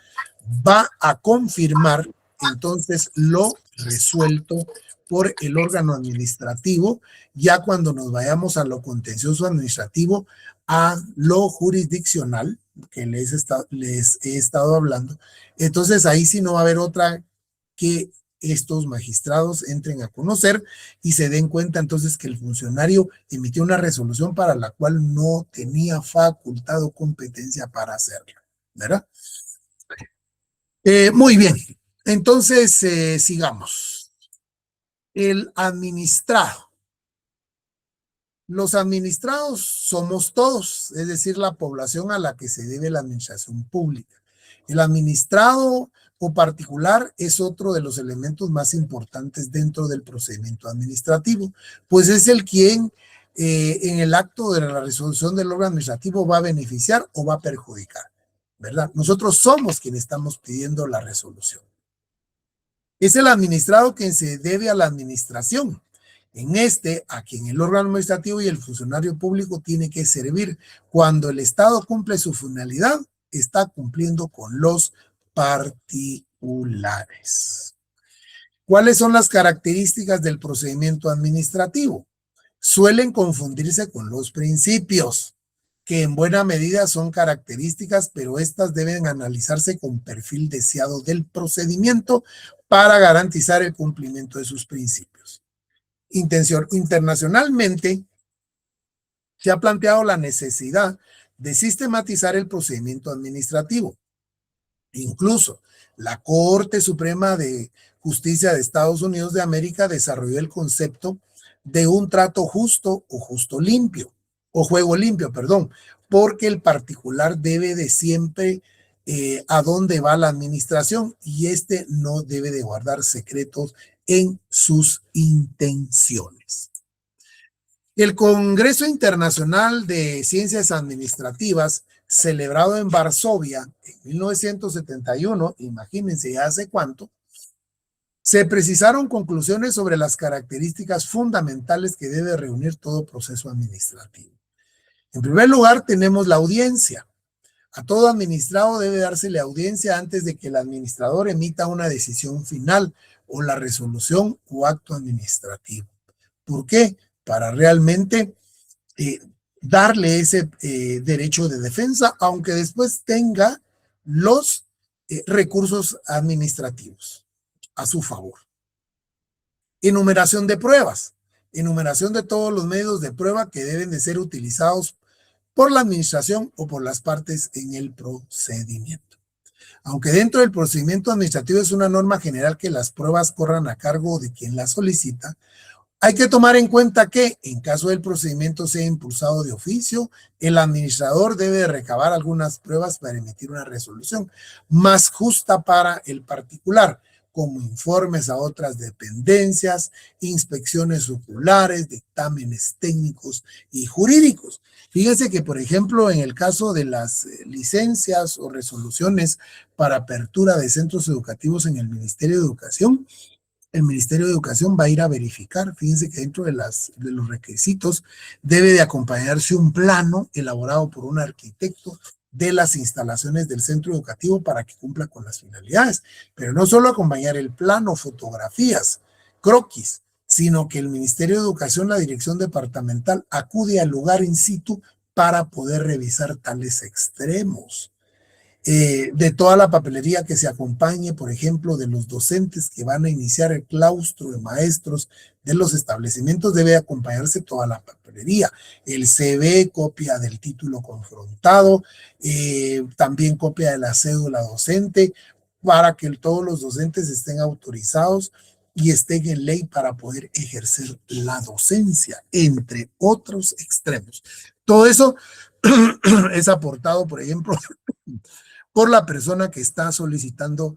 va a confirmar entonces lo resuelto por el órgano administrativo, ya cuando nos vayamos a lo contencioso administrativo, a lo jurisdiccional, que les he estado hablando. Entonces ahí sí no va a haber otra que estos magistrados entren a conocer y se den cuenta entonces que el funcionario emitió una resolución para la cual no tenía facultad o competencia para hacerlo, ¿verdad? Muy bien, entonces sigamos. El administrado. Los administrados somos todos, es decir, la población a la que se debe la administración pública. El administrado o particular es otro de los elementos más importantes dentro del procedimiento administrativo, pues es el quien en el acto de la resolución del órgano administrativo va a beneficiar o va a perjudicar, ¿verdad? Nosotros somos quienes estamos pidiendo la resolución. Es el administrado quien se debe a la administración. En a quien el órgano administrativo y el funcionario público tiene que servir. Cuando el Estado cumple su finalidad, está cumpliendo con los particulares. ¿Cuáles son las características del procedimiento administrativo? Suelen confundirse con los principios, que en buena medida son características, pero estas deben analizarse con perfil deseado del procedimiento para garantizar el cumplimiento de sus principios. Internacionalmente se ha planteado la necesidad de sistematizar el procedimiento administrativo. Incluso la Corte Suprema de Justicia de Estados Unidos de América desarrolló el concepto de un trato justo o juego limpio, porque el particular debe de siempre a dónde va la administración y no debe de guardar secretos en sus intenciones. El Congreso Internacional de Ciencias Administrativas, celebrado en Varsovia en 1971, imagínense ya hace cuánto, Se precisaron conclusiones sobre las características fundamentales que debe reunir todo proceso administrativo. En primer lugar, tenemos la audiencia. A todo administrado debe dársele audiencia antes de que el administrador emita una decisión final o la resolución o acto administrativo. ¿Por qué? Para realmente darle ese derecho de defensa, aunque después tenga los recursos administrativos a su favor. Enumeración de pruebas. Enumeración de todos los medios de prueba que deben de ser utilizados por la administración o por las partes en el procedimiento. Aunque dentro del procedimiento administrativo es una norma general que las pruebas corran a cargo de quien las solicita, hay que tomar en cuenta que, en caso del procedimiento sea impulsado de oficio, el administrador debe recabar algunas pruebas para emitir una resolución más justa para el particular, como informes a otras dependencias, inspecciones oculares, dictámenes técnicos y jurídicos. Fíjense que, por ejemplo, en el caso de las licencias o resoluciones para apertura de centros educativos en el Ministerio de Educación, el Ministerio de Educación va a ir a verificar, fíjense que dentro de los requisitos debe de acompañarse un plano elaborado por un arquitecto de las instalaciones del centro educativo para que cumpla con las finalidades. Pero no solo acompañar el plano, fotografías, croquis, sino que el Ministerio de Educación, la dirección departamental, acude al lugar in situ para poder revisar tales extremos. De toda la papelería que se acompañe, por ejemplo, de los docentes que van a iniciar el claustro de maestros de los establecimientos, debe acompañarse toda la papelería. El CV, copia del título confrontado, también copia de la cédula docente, para que todos los docentes estén autorizados y estén en ley para poder ejercer la docencia, entre otros extremos. Todo eso es aportado, por ejemplo, por la persona que está solicitando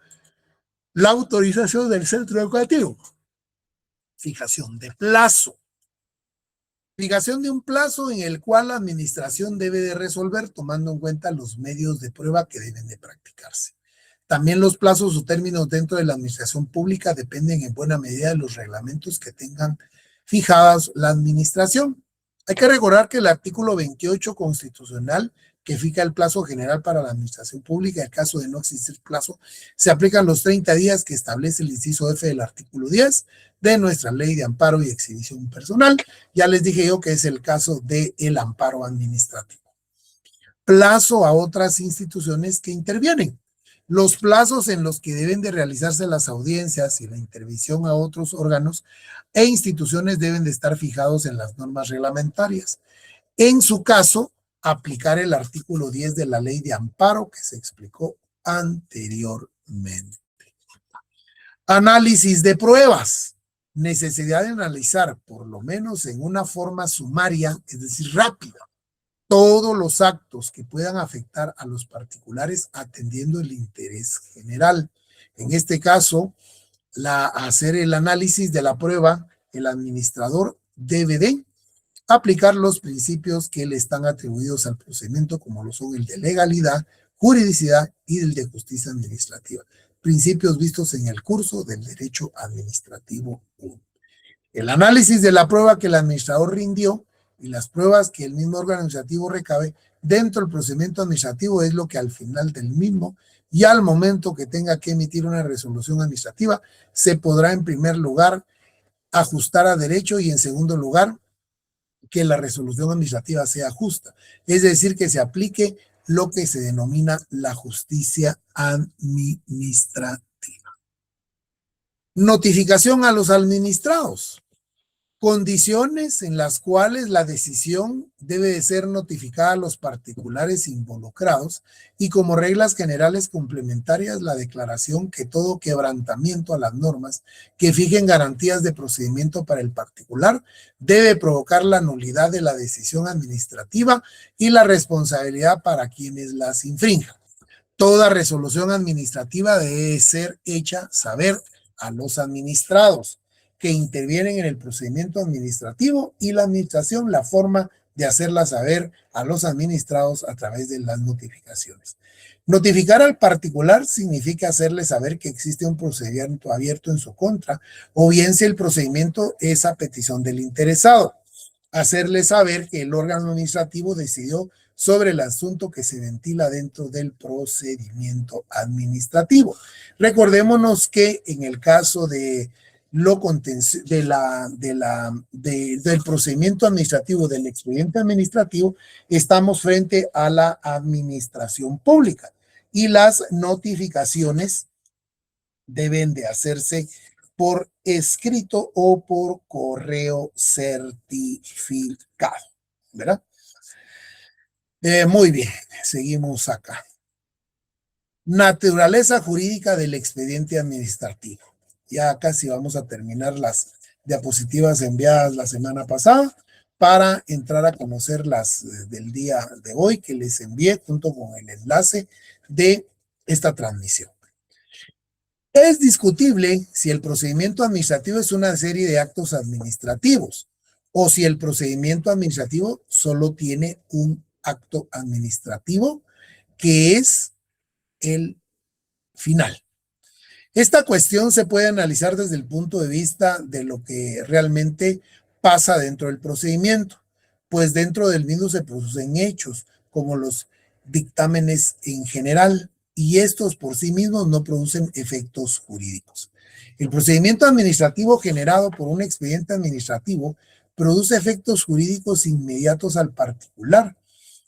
la autorización del centro educativo. Fijación de plazo. Fijación de un plazo en el cual la administración debe de resolver tomando en cuenta los medios de prueba que deben de practicarse. También los plazos o términos dentro de la administración pública dependen en buena medida de los reglamentos que tengan fijadas la administración. Hay que recordar que el artículo 28 constitucional que fija el plazo general para la administración pública, en caso de no existir plazo, se aplican los 30 días que establece el inciso F del artículo 10 de nuestra ley de amparo y exhibición personal. Ya les dije yo que es el caso del amparo administrativo. Plazo a otras instituciones que intervienen. Los plazos en los que deben de realizarse las audiencias y la intervención a otros órganos e instituciones deben de estar fijados en las normas reglamentarias. En su caso, aplicar el artículo 10 de la ley de amparo que se explicó anteriormente. Análisis de pruebas. Necesidad de analizar, por lo menos en una forma sumaria, es decir, rápida, todos los actos que puedan afectar a los particulares atendiendo el interés general. En este caso, hacer el análisis de la prueba, el administrador debe de aplicar los principios que le están atribuidos al procedimiento, como lo son el de legalidad, juridicidad y el de justicia administrativa. Principios vistos en el curso del Derecho Administrativo 1. El análisis de la prueba que el administrador rindió y las pruebas que el mismo órgano administrativo recabe dentro del procedimiento administrativo es lo que al final del mismo y al momento que tenga que emitir una resolución administrativa se podrá en primer lugar ajustar a derecho y en segundo lugar que la resolución administrativa sea justa, es decir, que se aplique lo que se denomina la justicia administrativa. Notificación a los administrados. Condiciones en las cuales la decisión debe de ser notificada a los particulares involucrados y como reglas generales complementarias la declaración que todo quebrantamiento a las normas que fijen garantías de procedimiento para el particular debe provocar la nulidad de la decisión administrativa y la responsabilidad para quienes las infrinjan. Toda resolución administrativa debe ser hecha saber a los administrados que intervienen en el procedimiento administrativo y la administración la forma de hacerla saber a los administrados a través de las notificaciones. Notificar al particular significa hacerle saber que existe un procedimiento abierto en su contra, o bien si el procedimiento es a petición del interesado, hacerle saber que el órgano administrativo decidió sobre el asunto que se ventila dentro del procedimiento administrativo. Recordémonos que en el caso de del procedimiento administrativo, del expediente administrativo, estamos frente a la administración pública y las notificaciones deben de hacerse por escrito o por correo certificado, ¿verdad? Muy bien, seguimos acá. Naturaleza jurídica del expediente administrativo. Ya casi vamos a terminar las diapositivas enviadas la semana pasada para entrar a conocer las del día de hoy que les envié junto con el enlace de esta transmisión. Es discutible si el procedimiento administrativo es una serie de actos administrativos o si el procedimiento administrativo solo tiene un acto administrativo que es el final. Esta cuestión se puede analizar desde el punto de vista de lo que realmente pasa dentro del procedimiento, pues dentro del mismo se producen hechos, como los dictámenes en general, y estos por sí mismos no producen efectos jurídicos. El procedimiento administrativo generado por un expediente administrativo produce efectos jurídicos inmediatos al particular,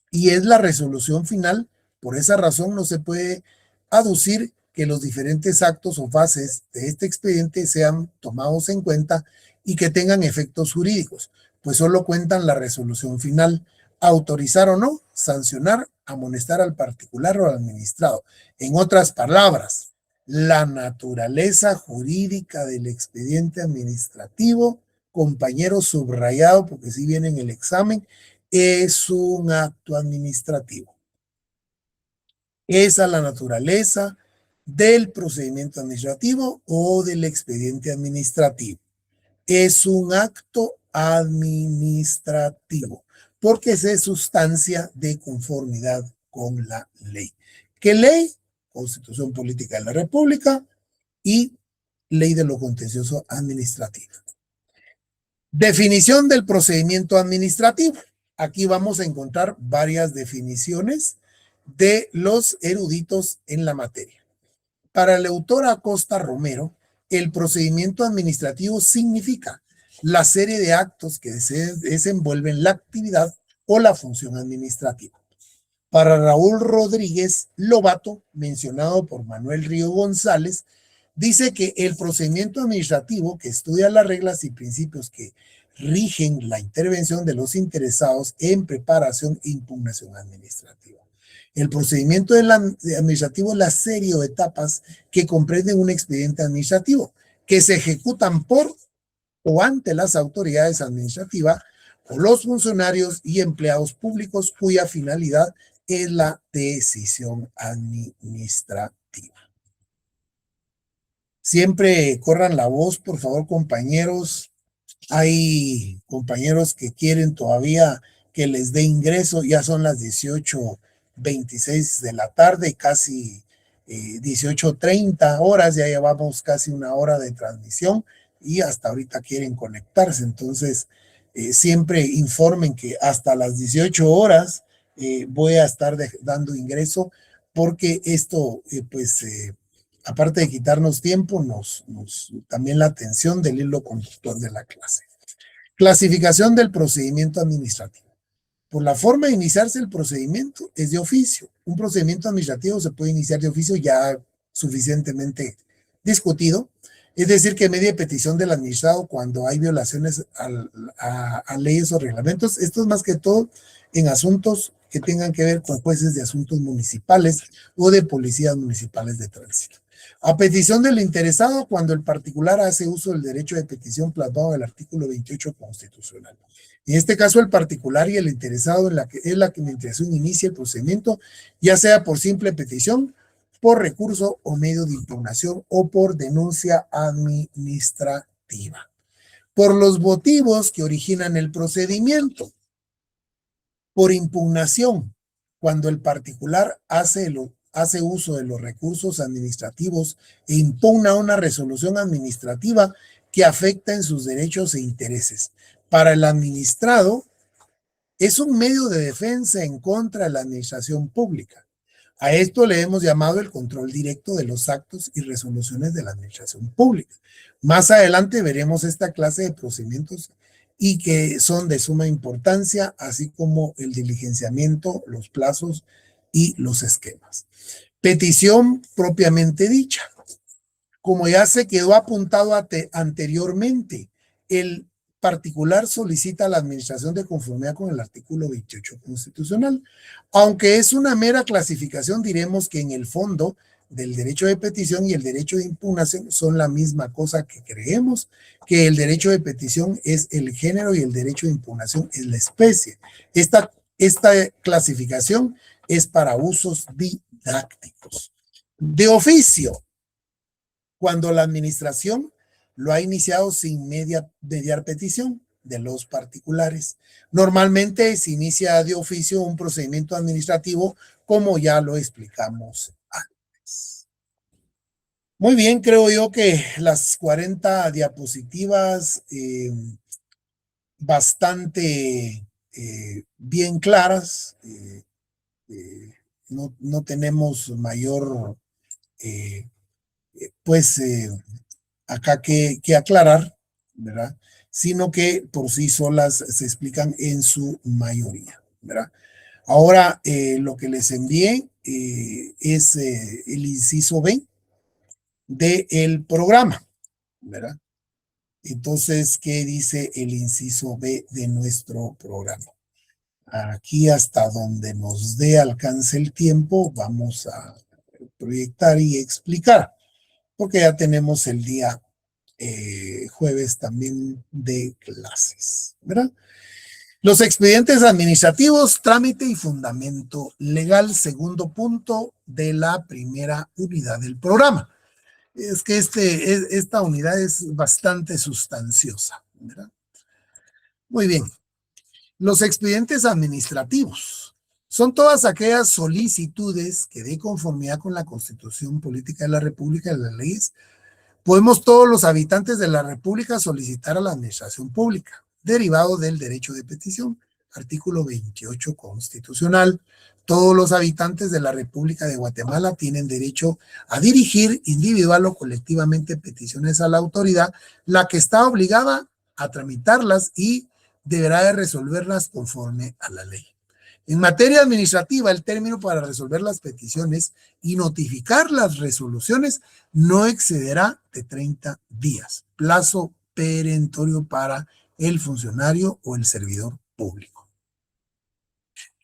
y es la resolución final. Por esa razón no se puede aducir que los diferentes actos o fases de este expediente sean tomados en cuenta y que tengan efectos jurídicos, pues solo cuentan la resolución final, autorizar o no, sancionar, amonestar al particular o al administrado. En otras palabras, la naturaleza jurídica del expediente administrativo, compañero subrayado, porque si viene en el examen, es un acto administrativo. Esa es la naturaleza del procedimiento administrativo o del expediente administrativo. Es un acto administrativo porque se sustancia de conformidad con la ley. ¿Qué ley? Constitución Política de la República y Ley de lo Contencioso Administrativo. Definición del procedimiento administrativo. Aquí vamos a encontrar varias definiciones de los eruditos en la materia. Para el autor Acosta Romero, el procedimiento administrativo significa la serie de actos que se desenvuelven la actividad o la función administrativa. Para Raúl Rodríguez Lobato, mencionado por Manuel Río González, dice que el procedimiento administrativo que estudia las reglas y principios que rigen la intervención de los interesados en preparación e impugnación administrativa. El procedimiento administrativo es la serie de etapas que comprenden un expediente administrativo que se ejecutan por o ante las autoridades administrativas o los funcionarios y empleados públicos cuya finalidad es la decisión administrativa. Siempre corran la voz, por favor, compañeros. Hay compañeros que quieren todavía que les dé ingreso, ya son las 18:26 de la tarde, casi 18:30 horas, ya llevamos casi una hora de transmisión y hasta ahorita quieren conectarse. Entonces, siempre informen que hasta las 18 horas voy a estar dando ingreso, porque esto, aparte de quitarnos tiempo, también la atención del hilo conductor de la clase. Clasificación del procedimiento administrativo. Por la forma de iniciarse el procedimiento es de oficio. Un procedimiento administrativo se puede iniciar de oficio ya suficientemente discutido, es decir, que media petición del administrado cuando hay violaciones a leyes o reglamentos. Esto es más que todo en asuntos que tengan que ver con jueces de asuntos municipales o de policías municipales de tránsito. A petición del interesado cuando el particular hace uso del derecho de petición plasmado en el artículo 28 constitucional. En este caso, el particular y el interesado es la que mediante inicia el procedimiento, ya sea por simple petición, por recurso o medio de impugnación o por denuncia administrativa. Por los motivos que originan el procedimiento. Por impugnación, cuando el particular hace uso de los recursos administrativos e impugna una resolución administrativa que afecta en sus derechos e intereses. Para el administrado, es un medio de defensa en contra de la administración pública. A esto le hemos llamado el control directo de los actos y resoluciones de la administración pública. Más adelante veremos esta clase de procedimientos y que son de suma importancia, así como el diligenciamiento, los plazos y los esquemas. Petición propiamente dicha. Como ya se quedó apuntado anteriormente, el particular solicita a la administración de conformidad con el artículo 28 constitucional. Aunque es una mera clasificación, diremos que en el fondo del derecho de petición y el derecho de impugnación son la misma cosa, que creemos que el derecho de petición es el género y el derecho de impugnación es la especie. Esta clasificación es para usos didácticos. De oficio, cuando la administración lo ha iniciado sin mediar petición de los particulares. Normalmente se inicia de oficio un procedimiento administrativo, como ya lo explicamos antes. Muy bien, creo yo que las 40 diapositivas bastante bien claras. No tenemos mayor acá que aclarar, ¿verdad? Sino que por sí solas se explican en su mayoría, ¿verdad? Ahora, lo que les envié es el inciso B del programa, ¿verdad? Entonces, ¿qué dice el inciso B de nuestro programa? Aquí, hasta donde nos dé alcance el tiempo, vamos a proyectar y explicar, porque ya tenemos el día jueves también de clases, ¿verdad? Los expedientes administrativos, trámite y fundamento legal, segundo punto de la primera unidad del programa. Es que esta unidad es bastante sustanciosa, ¿verdad? Muy bien. Los expedientes administrativos son todas aquellas solicitudes que, de conformidad con la Constitución Política de la República y las leyes, podemos todos los habitantes de la República solicitar a la administración pública, derivado del derecho de petición, artículo 28 constitucional. Todos los habitantes de la República de Guatemala tienen derecho a dirigir individual o colectivamente peticiones a la autoridad, la que está obligada a tramitarlas y deberá de resolverlas conforme a la ley. En materia administrativa, el término para resolver las peticiones y notificar las resoluciones no excederá de 30 días, plazo perentorio para el funcionario o el servidor público.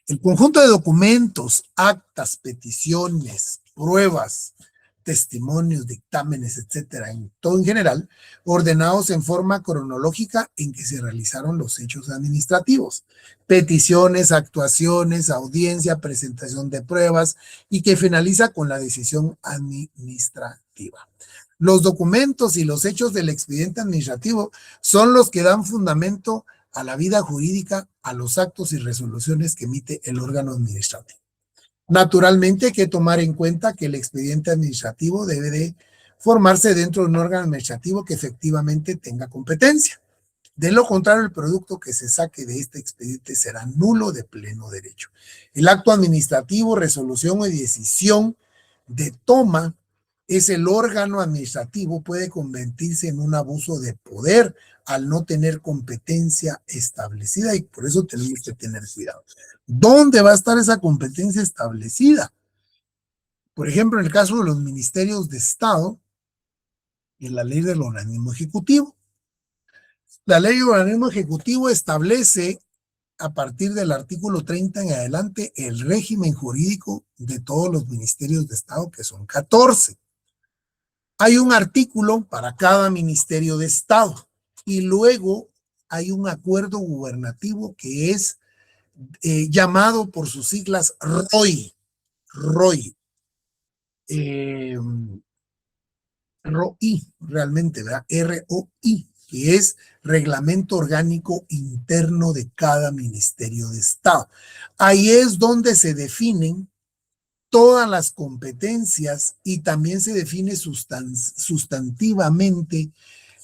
El conjunto de documentos, actas, peticiones, pruebas, testimonios, dictámenes, etcétera, en todo en general, ordenados en forma cronológica en que se realizaron los hechos administrativos, peticiones, actuaciones, audiencia, presentación de pruebas, y que finaliza con la decisión administrativa. Los documentos y los hechos del expediente administrativo son los que dan fundamento a la vida jurídica, a los actos y resoluciones que emite el órgano administrativo. Naturalmente hay que tomar en cuenta que el expediente administrativo debe de formarse dentro de un órgano administrativo que efectivamente tenga competencia. De lo contrario, el producto que se saque de este expediente será nulo de pleno derecho. El acto administrativo, resolución o decisión de toma es el órgano administrativo, puede convertirse en un abuso de poder al no tener competencia establecida, y por eso tenemos que tener cuidado. ¿Dónde va a estar esa competencia establecida? Por ejemplo, en el caso de los ministerios de Estado, en la ley del organismo ejecutivo. La ley del organismo ejecutivo establece, a partir del artículo 30 en adelante, el régimen jurídico de todos los ministerios de Estado, que son 14. Hay un artículo para cada ministerio de Estado y luego hay un acuerdo gubernativo que es llamado por sus siglas ROI. ROI, realmente, ¿verdad? ROI. que es Reglamento Orgánico Interno de cada Ministerio de Estado. Ahí es donde se definen todas las competencias y también se define sustantivamente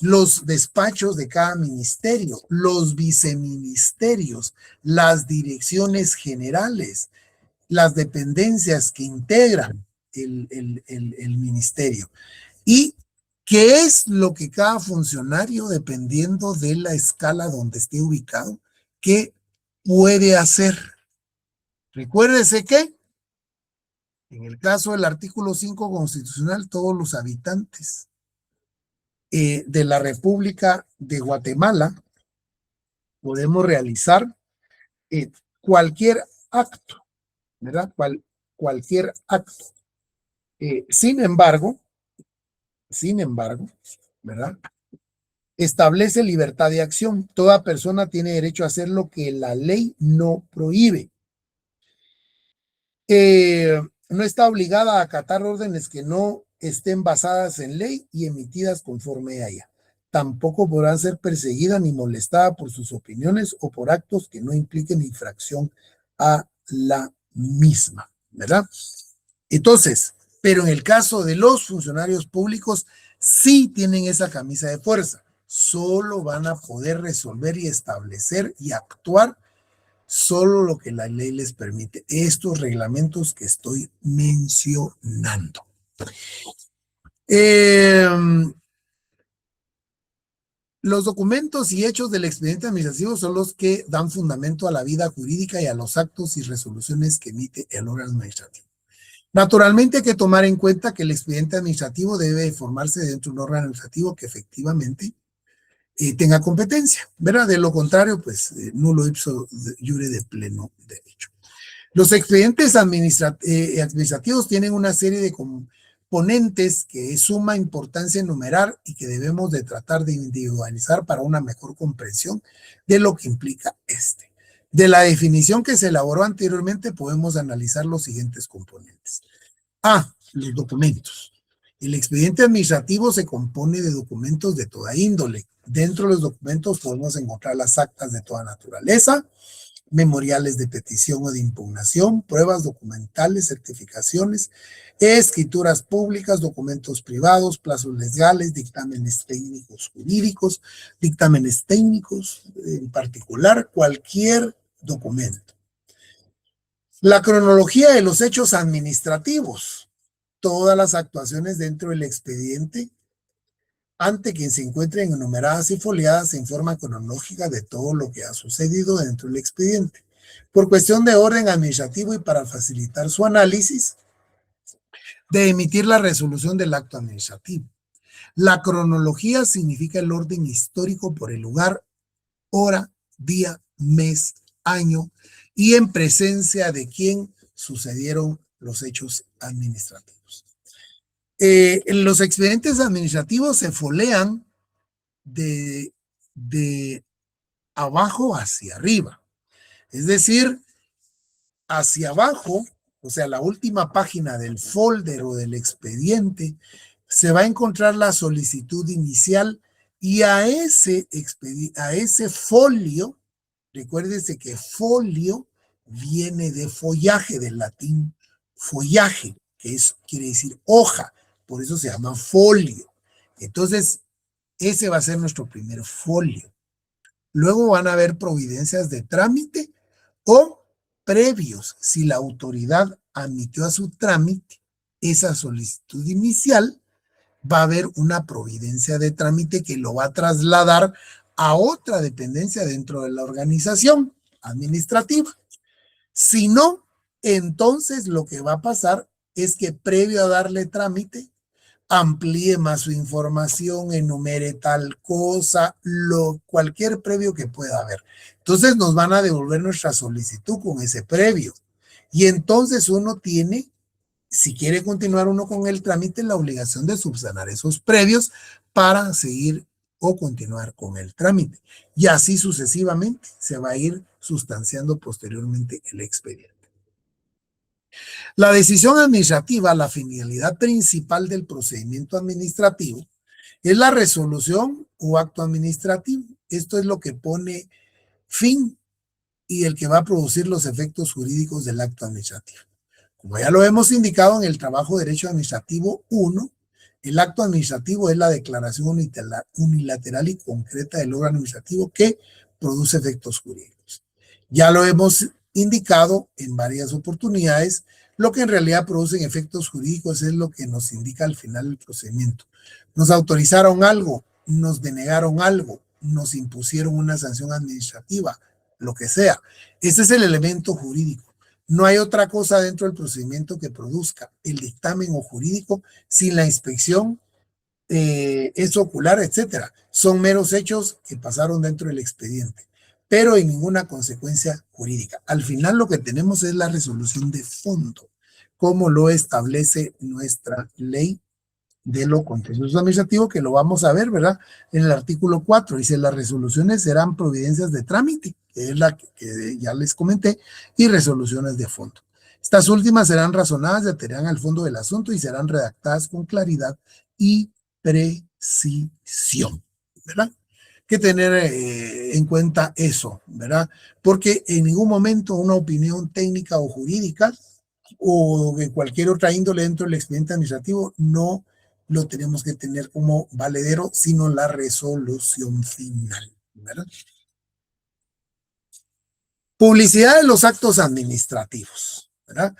los despachos de cada ministerio, los viceministerios, las direcciones generales, las dependencias que integran el ministerio. Y qué es lo que cada funcionario, dependiendo de la escala donde esté ubicado, qué puede hacer. Recuérdese que en el caso del artículo 5 constitucional, todos los habitantes de la República de Guatemala podemos realizar cualquier acto, ¿verdad? Cualquier acto. Sin embargo, ¿verdad? Establece libertad de acción. Toda persona tiene derecho a hacer lo que la ley no prohíbe. No está obligada a acatar órdenes que no estén basadas en ley y emitidas conforme a ella. Tampoco podrá ser perseguida ni molestada por sus opiniones o por actos que no impliquen infracción a la misma, ¿verdad? Entonces, pero en el caso de los funcionarios públicos, sí tienen esa camisa de fuerza. Solo van a poder resolver y establecer y actuar solo lo que la ley les permite. Estos reglamentos que estoy mencionando. Los documentos y hechos del expediente administrativo son los que dan fundamento a la vida jurídica y a los actos y resoluciones que emite el órgano administrativo. Naturalmente hay que tomar en cuenta que el expediente administrativo debe formarse dentro de un órgano administrativo que efectivamente tenga competencia, ¿verdad? De lo contrario, pues nulo ipso iure de pleno derecho. Los expedientes administrativos tienen una serie de componentes que es suma importancia enumerar y que debemos de tratar de individualizar para una mejor comprensión de lo que implica este. De la definición que se elaboró anteriormente podemos analizar los siguientes componentes. Los documentos. El expediente administrativo se compone de documentos de toda índole. Dentro de los documentos podemos encontrar las actas de toda naturaleza, memoriales de petición o de impugnación, pruebas documentales, certificaciones, escrituras públicas, documentos privados, plazos legales, dictámenes técnicos jurídicos, dictámenes técnicos en particular, cualquier documento. La cronología de los hechos administrativos. Todas las actuaciones dentro del expediente, ante quien se encuentren enumeradas y foliadas en forma cronológica de todo lo que ha sucedido dentro del expediente. Por cuestión de orden administrativo y para facilitar su análisis, de emitir la resolución del acto administrativo. La cronología significa el orden histórico por el lugar, hora, día, mes, año y en presencia de quien sucedieron los hechos administrativos. Los expedientes administrativos se folean de abajo hacia arriba. Es decir, hacia abajo, o sea, la última página del folder o del expediente, se va a encontrar la solicitud inicial y a ese folio, recuérdese que folio viene de follaje, del latín follaje, que quiere decir hoja. Por eso se llama folio. Entonces, ese va a ser nuestro primer folio. Luego van a haber providencias de trámite o previos. Si la autoridad admitió a su trámite esa solicitud inicial, va a haber una providencia de trámite que lo va a trasladar a otra dependencia dentro de la organización administrativa. Si no, entonces lo que va a pasar es que previo a darle trámite, amplíe más su información, enumere tal cosa, cualquier previo que pueda haber. Entonces nos van a devolver nuestra solicitud con ese previo. Y entonces uno tiene, si quiere continuar uno con el trámite, la obligación de subsanar esos previos para seguir o continuar con el trámite. Y así sucesivamente se va a ir sustanciando posteriormente el expediente. La decisión administrativa, la finalidad principal del procedimiento administrativo, Es la resolución o acto administrativo. Esto es lo que pone fin y el que va a producir los efectos jurídicos del acto administrativo. Como ya lo hemos indicado en el trabajo de Derecho Administrativo 1, el acto administrativo es la declaración unilateral y concreta del órgano administrativo que produce efectos jurídicos. Ya lo hemos indicado en varias oportunidades, lo que en realidad producen efectos jurídicos es lo que nos indica al final del procedimiento. Nos autorizaron algo, nos denegaron algo, nos impusieron una sanción administrativa, lo que sea. Ese es el elemento jurídico. No hay otra cosa dentro del procedimiento que produzca el dictamen o jurídico sin la inspección, eso ocular, etcétera. Son meros hechos que pasaron dentro del expediente, pero en ninguna consecuencia jurídica. Al final lo que tenemos es la resolución de fondo, como lo establece nuestra ley de lo contencioso administrativo, que lo vamos a ver, ¿verdad? En el artículo 4 dice: las resoluciones serán providencias de trámite, que es la que ya les comenté, y resoluciones de fondo. Estas últimas serán razonadas y atenderán al fondo del asunto y serán redactadas con claridad y precisión, ¿verdad? Que tener en cuenta eso, ¿verdad? Porque en ningún momento una opinión técnica o jurídica o de cualquier otra índole dentro del expediente administrativo no lo tenemos que tener como valedero, sino la resolución final, ¿verdad? Publicidad de los actos administrativos, ¿verdad?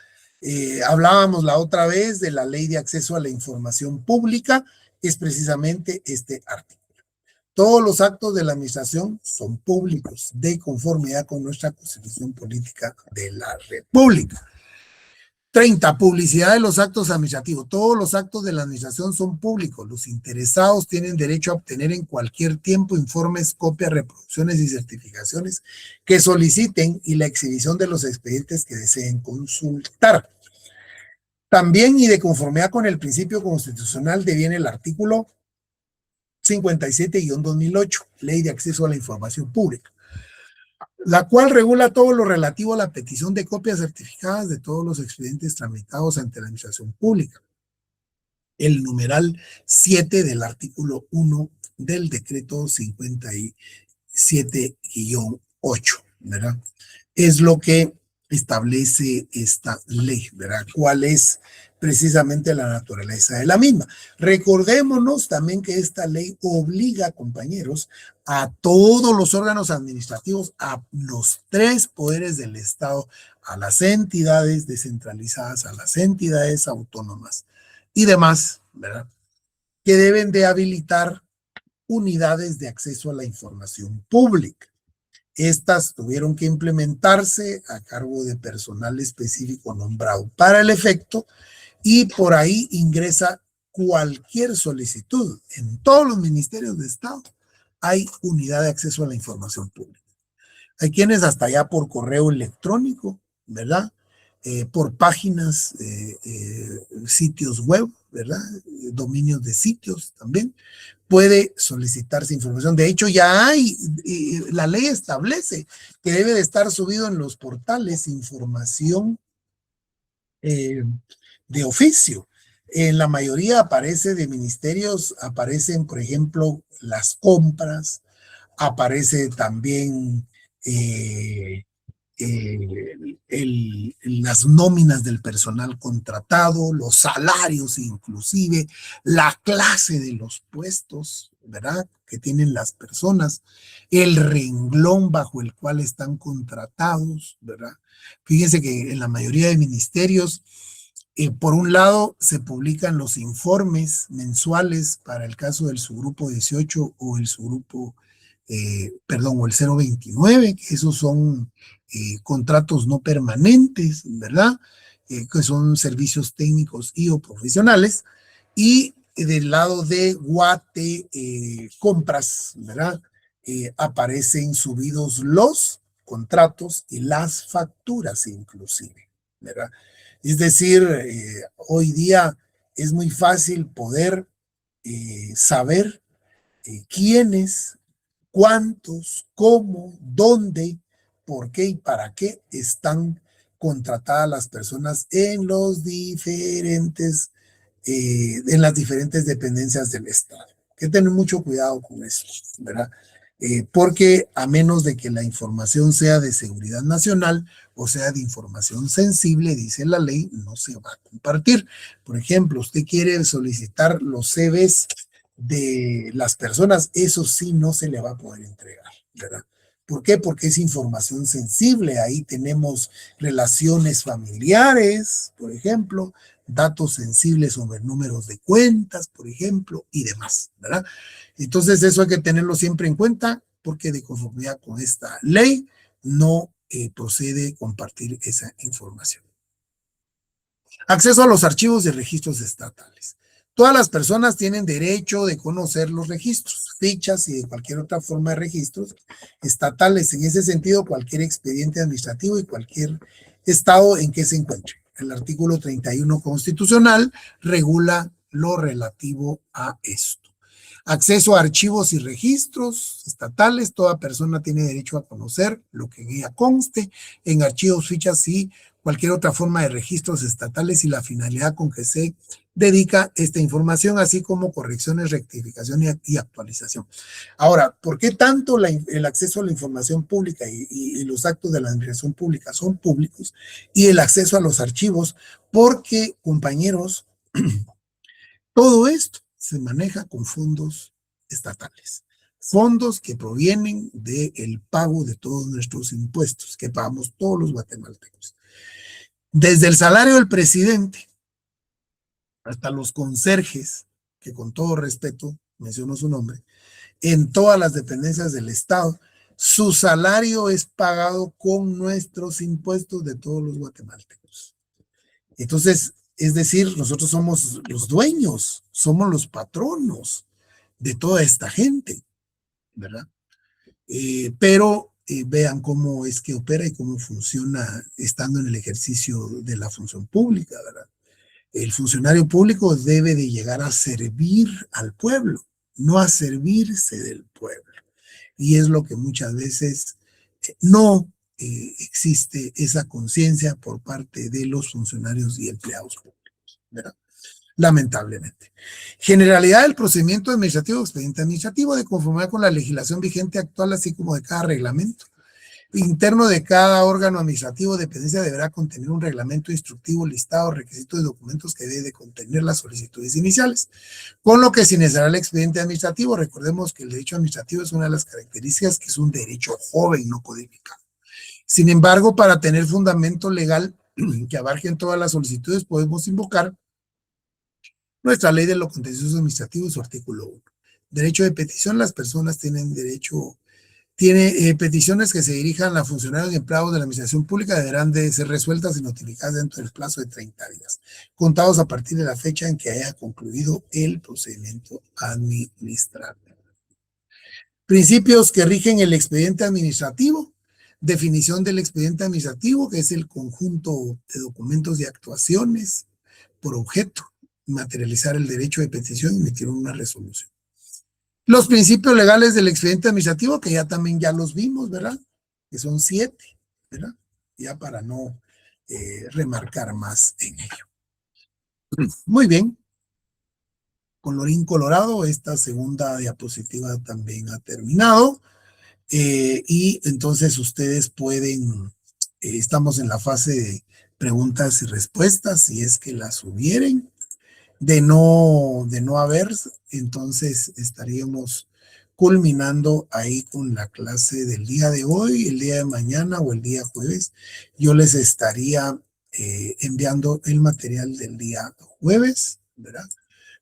Hablábamos la otra vez de la Ley de Acceso a la Información Pública, es precisamente este artículo. Todos los actos de la administración son públicos, de conformidad con nuestra Constitución Política de la República. 30. Publicidad de los actos administrativos. Todos los actos de la administración son públicos. Los interesados tienen derecho a obtener en cualquier tiempo informes, copias, reproducciones y certificaciones que soliciten y la exhibición de los expedientes que deseen consultar. También, y de conformidad con el principio constitucional, deviene el artículo 57-2008, Ley de Acceso a la Información Pública, la cual regula todo lo relativo a la petición de copias certificadas de todos los expedientes tramitados ante la administración pública. El numeral 7 del artículo 1 del decreto 57-8, ¿verdad? Es lo que establece esta ley, ¿verdad? ¿Cuál es precisamente la naturaleza de la misma? Recordémonos también que esta ley obliga, compañeros, a todos los órganos administrativos, a los 3 poderes del Estado, a las entidades descentralizadas, a las entidades autónomas y demás, ¿verdad? Que deben de habilitar unidades de acceso a la información pública. Estas tuvieron que implementarse a cargo de personal específico nombrado para el efecto, y por ahí ingresa cualquier solicitud. En todos los ministerios de Estado hay unidad de acceso a la información pública. Hay quienes hasta ya por correo electrónico, ¿verdad? Por páginas, sitios web, ¿verdad? Dominios de sitios también, puede solicitarse información. De hecho, ya hay, la ley establece que debe de estar subido en los portales información de oficio. En la mayoría aparece de ministerios, aparecen, por ejemplo, las compras, aparece también las nóminas del personal contratado, los salarios inclusive, la clase de los puestos, ¿verdad?, que tienen las personas, el renglón bajo el cual están contratados, ¿verdad? Fíjense que en la mayoría de ministerios, por un lado, se publican los informes mensuales para el caso del subgrupo 18 o el subgrupo, o el 029, que esos son contratos no permanentes, ¿verdad? Que son servicios técnicos y o profesionales. Y del lado de Guate Compras, ¿verdad? Aparecen subidos los contratos y las facturas inclusive, ¿verdad? Es decir, hoy día es muy fácil poder saber quiénes, cuántos, cómo, dónde, por qué y para qué están contratadas las personas en los diferentes, en las diferentes dependencias del Estado, ¿ok? que tener mucho cuidado con eso, ¿verdad? Porque a menos de que la información sea de seguridad nacional o sea de información sensible, dice la ley, no se va a compartir. Por ejemplo, usted quiere solicitar los CVs de las personas, eso sí no se le va a poder entregar, ¿verdad? ¿Por qué? Porque es información sensible. Ahí tenemos relaciones familiares, por ejemplo, datos sensibles sobre números de cuentas, por ejemplo, y demás, ¿verdad? Entonces eso hay que tenerlo siempre en cuenta porque de conformidad con esta ley no procede compartir esa información. Acceso a los archivos y registros estatales. Todas las personas tienen derecho de conocer los registros, fichas y de cualquier otra forma de registros estatales. En ese sentido, cualquier expediente administrativo y cualquier estado en que se encuentre. El artículo 31 constitucional regula lo relativo a esto. Acceso a archivos y registros estatales. Toda persona tiene derecho a conocer lo que en ella conste en archivos, fichas y cualquier otra forma de registros estatales y la finalidad con que se dedica esta información, así como correcciones, rectificación y actualización. Ahora, ¿por qué tanto el acceso a la información pública y los actos de la administración pública son públicos y el acceso a los archivos? Porque, compañeros, todo esto se maneja con fondos estatales, fondos que provienen del pago de todos nuestros impuestos que pagamos todos los guatemaltecos. Desde el salario del presidente hasta los conserjes, que con todo respeto menciono su nombre, en todas las dependencias del Estado, su salario es pagado con nuestros impuestos de todos los guatemaltecos. Entonces, es decir, nosotros somos los dueños, somos los patronos de toda esta gente, ¿verdad? Pero vean cómo es que opera y cómo funciona estando en el ejercicio de la función pública, ¿verdad? El funcionario público debe de llegar a servir al pueblo, no a servirse del pueblo. Y es lo que muchas veces no existe esa conciencia por parte de los funcionarios y empleados públicos, ¿verdad? Lamentablemente. Generalidad del procedimiento administrativo o expediente administrativo de conformidad con la legislación vigente actual, así como de cada reglamento interno de cada órgano administrativo o dependencia deberá contener un reglamento instructivo, listado, requisitos de documentos que debe de contener las solicitudes iniciales. Con lo que se necesitará el expediente administrativo, recordemos que el derecho administrativo es una de las características que es un derecho joven, no codificado. Sin embargo, para tener fundamento legal que abarquen todas las solicitudes, podemos invocar nuestra ley de lo contencioso administrativo y su artículo 1. Derecho de petición, las personas tienen derecho. Peticiones que se dirijan a funcionarios y empleados de la administración pública deberán de ser resueltas y notificadas dentro del plazo de 30 días, contados a partir de la fecha en que haya concluido el procedimiento administrativo. Principios que rigen el expediente administrativo. Definición del expediente administrativo, que es el conjunto de documentos y actuaciones por objeto, materializar el derecho de petición y emitir una resolución. Los principios legales del expediente administrativo, que ya también ya los vimos, ¿verdad? Que son 7, ¿verdad? Ya para no remarcar más en ello. Muy bien. Colorín colorado, esta segunda diapositiva también ha terminado. Y entonces ustedes pueden, estamos en la fase de preguntas y respuestas, si es que las hubieren. De no haber, entonces estaríamos culminando ahí con la clase del día de hoy, el día de mañana o el día jueves. Yo les estaría enviando el material del día jueves, ¿verdad?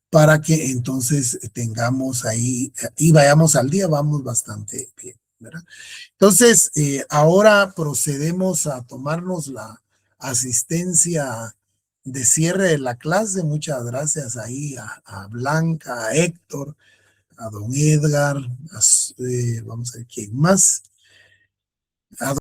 Para que entonces tengamos ahí y vayamos al día, vamos bastante bien, ¿verdad? Entonces, ahora procedemos a tomarnos la asistencia de cierre de la clase. Muchas gracias ahí a Blanca, a Héctor, a don Edgar, vamos a ver quién más.